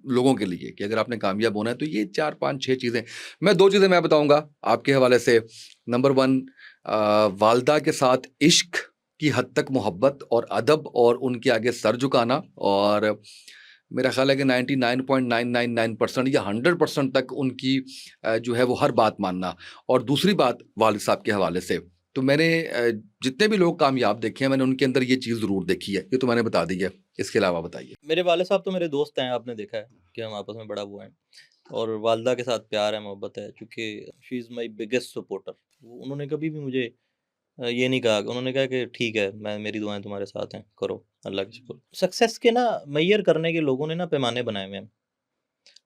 लोगों के लिए कि अगर आपने कामयाब होना है, तो ये 4-5-6 चीज़ें, मैं 2 चीज़ें मैं बताऊँगा आपके हवाले से। नंबर 1, वालदा के साथ इश्क की हद तक मोहब्बत और अदब और उनके आगे सर झुकाना, और मेरा ख़्याल है कि 99.999% या 100% तक उनकी जो है वो हर बात मानना। और दूसरी बात वालिद साहब के हवाले से, तो मैंने जितने भी लोग कामयाब देखे हैं, मैंने उनके अंदर ये चीज़ ज़रूर देखी है। ये तो मैंने बता दी है। इसके अलावा बताइए? मेरे वाले साहब तो मेरे दोस्त हैं, आपने देखा है कि हम आपस में बड़ा वो हैं। और वालदा के साथ प्यार है, मोहब्बत है, चूँकि she is my biggest supporter. उन्होंने कभी भी मुझे ये नहीं कहा, उन्होंने कहा कि ठीक है, मेरी दुआएँ तुम्हारे साथ हैं, करो, अल्लाह के शुक्र। सक्सेस के ना मेज़र करने के लोगों ने ना पैमाने बनाए हुए हैं।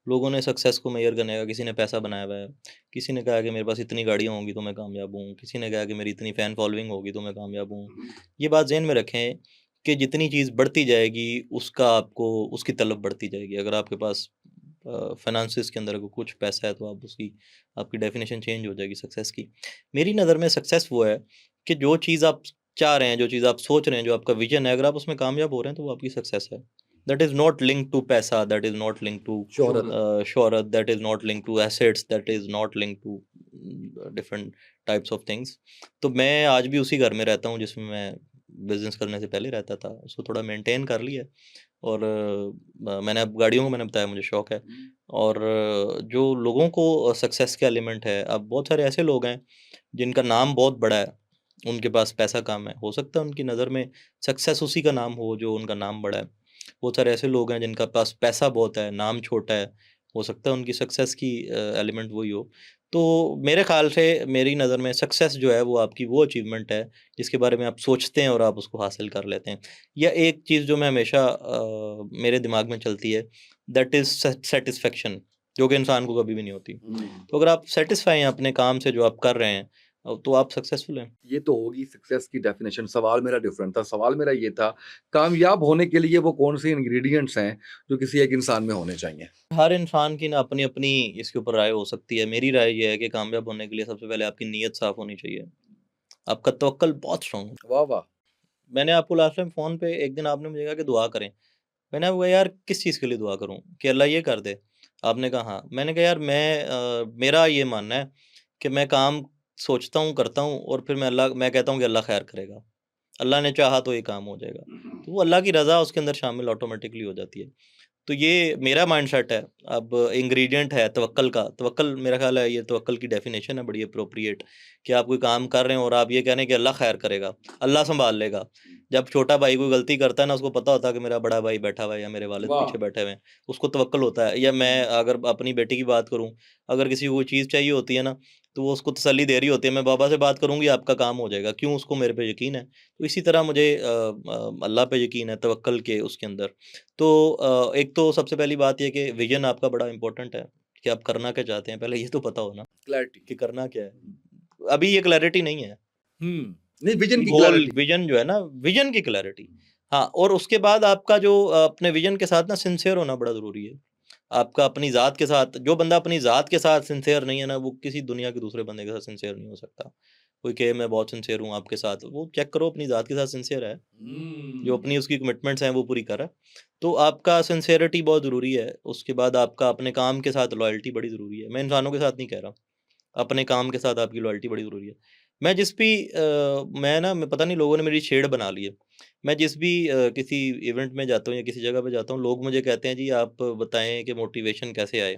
लोगों ने सक्सेस को मेज़र करने का, किसी ने पैसा बनाया हुआ है, किसी ने कहा कि मेरे पास इतनी गाड़ियाँ होंगी तो मैं कामयाब हूँ, किसी ने कहा कि मेरी इतनी फ़ैन फॉलोइंग होगी तो मैं कामयाब हूँ। ये बात ज़हन में रखें कि जितनी चीज़ बढ़ती जाएगी, उसका आपको उसकी तलब बढ़ती जाएगी। अगर आपके पास फ़ाइनेंसिस के अंदर अगर कुछ पैसा है, तो आप उसकी आपकी डेफ़िनेशन चेंज हो जाएगी सक्सेस की। मेरी नज़र में सक्सेस वो है कि जो चीज़ आप चाह रहे हैं, जो चीज़ आप सोच रहे हैं, जो आपका विज़न है, अगर आप उसमें कामयाब हो रहे हैं, तो वो आपकी सक्सेस है। That is not linked to पैसा, that is not linked to शोहरत। शोहरत, that is not linked to assets, that is not linked to different types of things. तो मैं आज भी उसी घर में रहता हूँ जिसमें मैं बिजनेस करने से पहले रहता था, उसको थोड़ा मेंटेन कर लिया। और मैंने अब गाड़ियों को मैंने बताया मुझे शौक है। और जो लोगों को सक्सेस के एलिमेंट है, अब बहुत सारे ऐसे लोग हैं जिनका नाम बहुत बड़ा है, उनके पास पैसा कम है, हो सकता है उनकी नज़र में सक्सेस उसी का नाम हो जो उनका नाम बड़ा है। बहुत सारे ऐसे लोग हैं जिनका पास पैसा बहुत है, नाम छोटा है, हो सकता है उनकी सक्सेस की एलिमेंट वही हो। तो मेरे ख़्याल से मेरी नज़र में सक्सेस जो है वो आपकी वो अचीवमेंट है जिसके बारे में आप सोचते हैं और आप उसको हासिल कर लेते हैं। या एक चीज़ जो मैं हमेशा मेरे दिमाग में चलती है, दैट इज़ सैटिस्फैक्शन, जो कि इंसान को कभी भी नहीं होती। तो अगर आप सैटिस्फाई हैं अपने काम से जो आप कर रहे हैं, तो आप सक्सेसफुल हैं। ये तो होगी सक्सेस की डेफिनेशन। सवाल मेरा डिफरेंट था। सवाल मेरा ये था, कामयाब होने के लिए वो कौन से इंग्रेडिएंट्स हैं जो किसी एक इंसान में होने चाहिए? हर इंसान की ना अपनी-अपनी इसके ऊपर राय हो सकती है। मेरी राय ये है कि कामयाब होने के लिए सबसे पहले आपकी नीयत साफ़ होनी चाहिए। आपका तवक्कल बहुत स्ट्रॉन्ग हो। वाह वाह। मैंने आपको लास्ट टाइम फ़ोन पे एक दिन आपने मुझे कहा कि दुआ करें। मैंने आपको कहा यार किस चीज़ के लिए दुआ करूँ? कि अल्लाह ये कर दे। आपने कहा हाँ। मैंने कहा यार मेरा ये मानना है कि मैं काम सोचता हूँ, करता हूँ और फिर मैं कहता हूँ कि अल्लाह खैर करेगा। अल्लाह ने चाहा तो ये काम हो जाएगा। तो वो अल्लाह की रज़ा उसके अंदर शामिल ऑटोमेटिकली हो जाती है। तो ये मेरा माइंडसेट है। अब इंग्रीडिएंट है तवक्कल का। तवक्कल मेरा ख़्याल है ये तवक्कल की डेफ़िनेशन है बड़ी एप्रोप्रिएट, कि आप कोई काम कर रहे हैं और आप ये कह रहे हैं कि अल्लाह खैर करेगा, अल्लाह सँभाल लेगा। जब छोटा भाई कोई गलती करता है ना, उसको पता होता है कि मेरा बड़ा भाई बैठा हुआ है या मेरे वालिद वाह। पीछे बैठे हुए हैं, उसको तवक्कल होता है। या मैं अगर अपनी बेटी की बात करूँ, अगर किसी को कोई चीज़ चाहिए होती है ना, तो वो उसको तसल्ली दे रही होती है, मैं बाबा से बात करूँगी आपका काम हो जाएगा। क्यों? उसको मेरे पे यकीन है। तो इसी तरह मुझे अल्लाह पे यकीन है तवक्कल के उसके अंदर। तो एक तो सबसे पहली बात ये कि विज़न आपका बड़ा इम्पोर्टेंट है, कि आप करना क्या चाहते हैं, पहले ये तो पता हो ना क्लैरिटी। कि करना क्या है। अभी ये क्लैरिटी नहीं है। नहीं, विजन की गोल क्लैरिटी। विज़न जो है ना, विज़न की क्लैरिटी। हाँ, और उसके बाद आपका जो अपने विज़न के साथ ना सिंसियर होना बड़ा ज़रूरी है। आपका अपनी ज़ात के साथ, जो बंदा अपनी ज़ात के साथ सिंसियर नहीं है ना, वो किसी दुनिया के दूसरे बंदे के साथ सिंसियर नहीं हो सकता। कोई कहे मैं बहुत सिंसियर हूँ आपके साथ, वो चेक करो अपनी ज़ात के साथ सिंसियर है। जो अपनी उसकी कमिटमेंट्स हैं वो पूरी कर रहा है। तो आपका सिंसियरिटी बहुत ज़रूरी है। उसके बाद आपका अपने काम के साथ लॉयल्टी बड़ी ज़रूरी है। मैं इंसानों के साथ नहीं कह रहा, अपने काम के साथ आपकी लॉयल्टी बड़ी ज़रूरी है। मैं जिस भी मैं पता नहीं लोगों ने मेरी शेड़ बना ली है। मैं जिस भी किसी इवेंट में जाता हूँ या किसी जगह पे जाता हूँ, लोग मुझे कहते हैं जी आप बताएँ कि मोटिवेशन कैसे आए?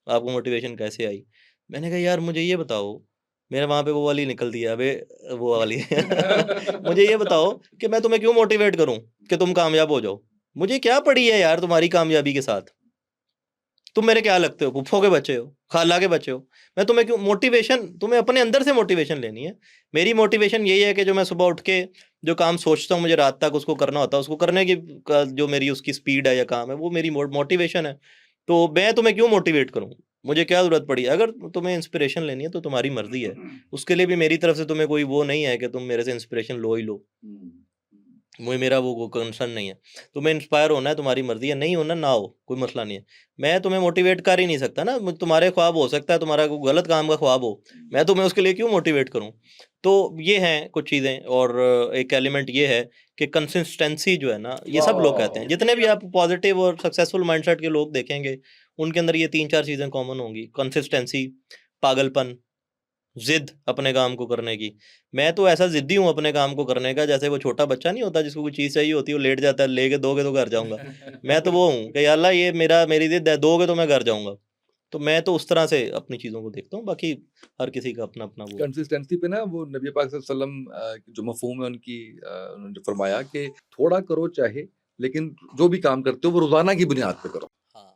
आपको मोटिवेशन कैसे आई? मैंने कहा यार मुझे ये बताओ, मेरा वहाँ पे वो वाली निकलती है, अबे वो वाली मुझे ये बताओ कि मैं तुम्हें क्यों मोटिवेट करूँ कि तुम कामयाब हो जाओ? मुझे क्या पड़ी है यार तुम्हारी कामयाबी के साथ? तुम मेरे क्या लगते हो? फूफो के बच्चे हो, खाला के बच्चे हो। मैं तुम्हें क्यों मोटिवेशन, तुम्हें अपने अंदर से मोटिवेशन लेनी है। मेरी मोटिवेशन यही है कि जो मैं सुबह उठ के जो काम सोचता हूँ मुझे रात तक उसको करना होता है, उसको करने की जो मेरी उसकी स्पीड है या काम है, वो मेरी मोटिवेशन है। तो मैं तुम्हें क्यों मोटिवेट करूँ? मुझे क्या ज़रूरत पड़ी? अगर तुम्हें इंस्पिरेशन लेनी है तो तुम्हारी मर्ज़ी है। उसके लिए भी मेरी तरफ से तुम्हें कोई वो नहीं है कि तुम मेरे से इंस्पिरेशन लो ही लो। मुझे मेरा वो कंसर्न नहीं है। तुम्हें इंस्पायर होना है, तुम्हारी मर्ज़ी है, नहीं होना ना हो, कोई मसला नहीं है। मैं तुम्हें मोटिवेट कर ही नहीं सकता ना, तुम्हारे ख्वाब हो सकता है, तुम्हारा कोई गलत काम का ख्वाब हो, मैं तुम्हें उसके लिए क्यों मोटिवेट करूँ? तो ये हैं कुछ चीज़ें। और एक एलिमेंट ये है कि कंसिस्टेंसी जो है ना, ये सब लोग कहते हैं, जितने भी आप पॉज़िटिव और सक्सेसफुल माइंडसेट के लोग देखेंगे, उनके अंदर ये 3-4 चीज़ें कॉमन होंगी। कंसिस्टेंसी, पागलपन, ज़िद अपने काम को करने की। मैं तो ऐसा ज़िद्दी हूँ अपने काम को करने का, जैसे वो छोटा बच्चा नहीं होता जिसको कोई चीज़ चाहिए होती है, वो लेट जाता है, लेके दोगे तो घर जाऊँगा। मैं तो वो हूँ कि या अल्लाह ये मेरी ज़िद है, दोगे तो मैं घर जाऊँगा। तो मैं तो उस तरह से अपनी चीज़ों को देखता हूँ, बाकी हर किसी का अपना-अपना वो। कंसिस्टेंसी पे ना वो नबी पाक सल्लल्लाहु अलैहि वसल्लम जो मफ़हूम है उनकी, उन्होंने जो फरमाया कि थोड़ा करो चाहे, लेकिन जो भी काम करते हो वो रोज़ाना की बुनियाद पे करो। हाँ।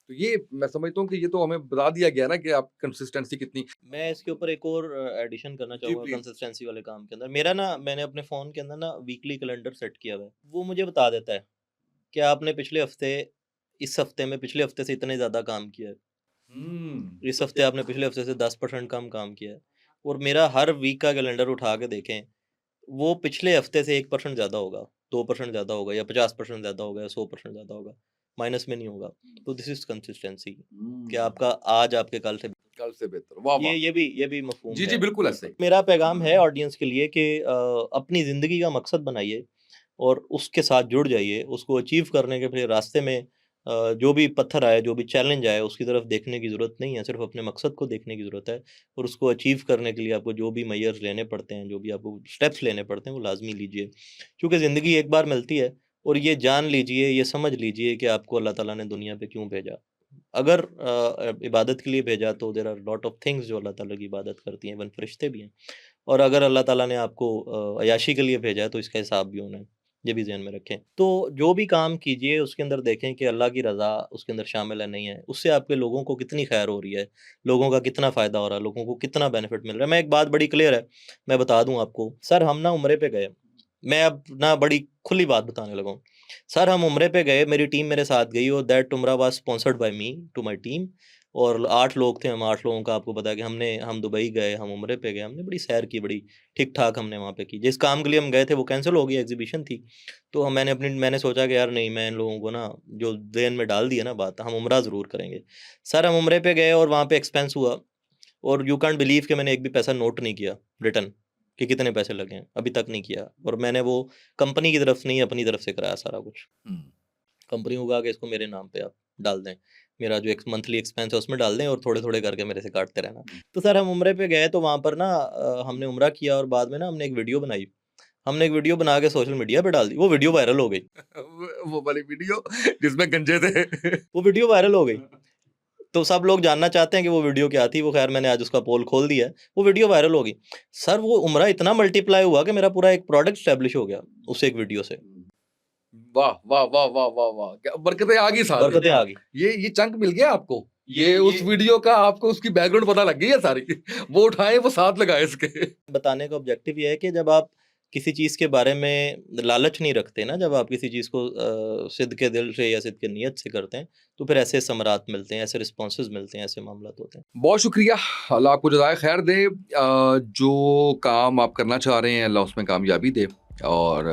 तो ये मैं समझता हूँ कि ये तो हमें बता दिया गया ना कि आप कंसिस्टेंसी कितनी। मैं इसके ऊपर एक और एडिशन करना जी चाहूँगा प्लीज़। कंसिस्टेंसी वाले काम के अंदर। मेरा ना मैंने अपने फ़ोन के अंदर ना वीकली कैलेंडर सेट किया हुआ है। वो मुझे बता देता है कि आपने इस हफ़्ते में पिछले हफ़्ते से इतने ज़्यादा काम किया है। इस हफ्ते आपने पिछले हफ्ते से 10% कम काम किया है। और मेरा हर वीक का कैलेंडर उठा के देखें, वो पिछले हफ्ते से 1% ज़्यादा होगा, 2% ज़्यादा होगा या 50% ज़्यादा होगा या 100% ज़्यादा होगा, माइनस में नहीं होगा। तो दिस इज़ कंसिस्टेंसी, कि आपका आज आपके कल से कल से बेहतर। वाह वाह। ये भी मफ़हूम जी जी है। बिल्कुल ऐसे ही। मेरा पैगाम है ऑडियंस के लिए कि अपनी ज़िंदगी का मकसद बनाइए और उसके साथ जुड़ जाइए, उसको अचीव करने के फिर रास्ते में जो भी पत्थर आए, जो भी चैलेंज आए, उसकी तरफ देखने की ज़रूरत नहीं है, सिर्फ़ अपने मकसद को देखने की ज़रूरत है और उसको अचीव करने के लिए आपको जो भी मेजर्स लेने पड़ते हैं, जो भी आपको स्टेप्स लेने पड़ते हैं, वो लाज़मी लीजिए। क्योंकि ज़िंदगी एक बार मिलती है और ये जान लीजिए, ये समझ लीजिए कि आपको अल्लाह ताला ने दुनिया पे क्यों भेजा। अगर इबादत के लिए भेजा तो there are lot of things जो अल्लाह ताला की इबादत करती हैं, इवन फरिश्ते भी हैं। और अगर अल्लाह ताला ने आपको अय्याशी के लिए भेजा है तो इसका हिसाब भी होना है, ये भी ज़हन में रखें। तो जो भी काम कीजिए उसके अंदर देखें कि अल्लाह की रज़ा उसके अंदर शामिल है, नहीं है। उससे आपके लोगों को कितनी खैर हो रही है, लोगों का कितना फ़ायदा हो रहा है, लोगों को कितना बेनिफिट मिल रहा है। मैं एक बात बड़ी क्लियर है, मैं बता दूँ आपको, सर हम ना उम्रे पे गए, मैं अब ना बड़ी खुली बात बताने लगा हूँ। सर हम उम्रे पे गए, मेरी टीम मेरे साथ गई और दैट उम्रा was sponsored by me to my team और 8 लोग थे हम, 8 लोगों का आपको पता है कि हम दुबई गए, हम उम्रे पे गए, हमने बड़ी सैर की, बड़ी ठीक-ठाक हमने वहाँ पे की। जिस काम के लिए हम गए थे वो कैंसल हो गई, एग्ज़िबिशन थी। तो मैंने सोचा कि यार नहीं, मैं इन लोगों को ना जो ज़हन में डाल दी है ना बात, हम उम्रा ज़रूर करेंगे। सर हम उम्रे पे गए और वहाँ पे एक्सपेंस हुआ और यू कांट बिलीव कि मैंने एक भी पैसा नोट नहीं किया रिटर्न कि कितने पैसे लगे हैं, अभी तक नहीं किया और मैंने वो कंपनी की तरफ से नहीं, अपनी तरफ से कराया सारा कुछ। कंपनी को कहा कि इसको मेरे नाम पे आप डाल दें, मेरा जो एक मंथली एक्सपेंस है उसमें डाल दें और थोड़े-थोड़े करके मेरे से काटते रहना। तो सर हम उम्रे पे गए तो वहाँ पर ना हमने उम्रा किया और बाद में ना हमने एक वीडियो बनाई। हमने एक वीडियो बना के सोशल मीडिया पे डाल दी, वो वीडियो वायरल हो गई। वो वाली वीडियो जिसमें गंजे थे। वो वीडियो वायरल हो गई। तो सब लोग जानना चाहते हैं कि वो वीडियो क्या थी, वो ख़ैर मैंने आज उसका पोल खोल दिया है, वो वीडियो वायरल हो गई। सर वो उम्रा इतना मल्टीप्लाई हुआ कि मेरा पूरा एक प्रोडक्ट एस्टेब्लिश हो गया उस एक वीडियो से। वाह वाह वाह वाह वाह वाह, क्या बरकतें आ गई सारी। बरकतें आ गई। ये चंक मिल गया आपको, ये उस ये वीडियो का आपको उसकी बैकग्राउंड पता लग गई है सारी। वो उठाए वो साथ लगाए इसके। बताने का ऑब्जेक्टिव ये है कि जब आप किसी चीज़ के बारे में लालच नहीं रखते ना, जब आप किसी चीज़ को सिद्क़ के दिल से या सिद्क़ के नियत से करते हैं, तो फिर ऐसे समरात मिलते हैं, ऐसे रिस्पॉन्सेज़ मिलते हैं, ऐसे मामलात होते हैं। बहुत शुक्रिया, अल्लाह आपको जज़ाए खैर दे। जो काम आप करना चाह रहे हैं अल्लाह उसमें कामयाबी दे और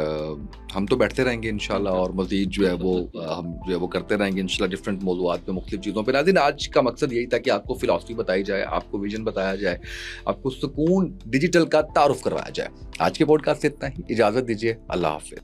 हम तो बैठते रहेंगे इंशाल्लाह और मज़ीद जो है वो हम जो है वो करते रहेंगे इंशाल्लाह डिफरेंट मौज़ूआत पे, मुख्तलिफ चीज़ों पे। नाज़रीन आज का मकसद यही था कि आपको फ़िलॉसफ़ी बताई जाए, आपको विज़न बताया जाए, आपको सुकून डिजिटल का तारुफ़ करवाया जाए। आज के पॉडकास्ट से इतना ही, इजाज़त दीजिए, अल्लाह हाफ़िज़।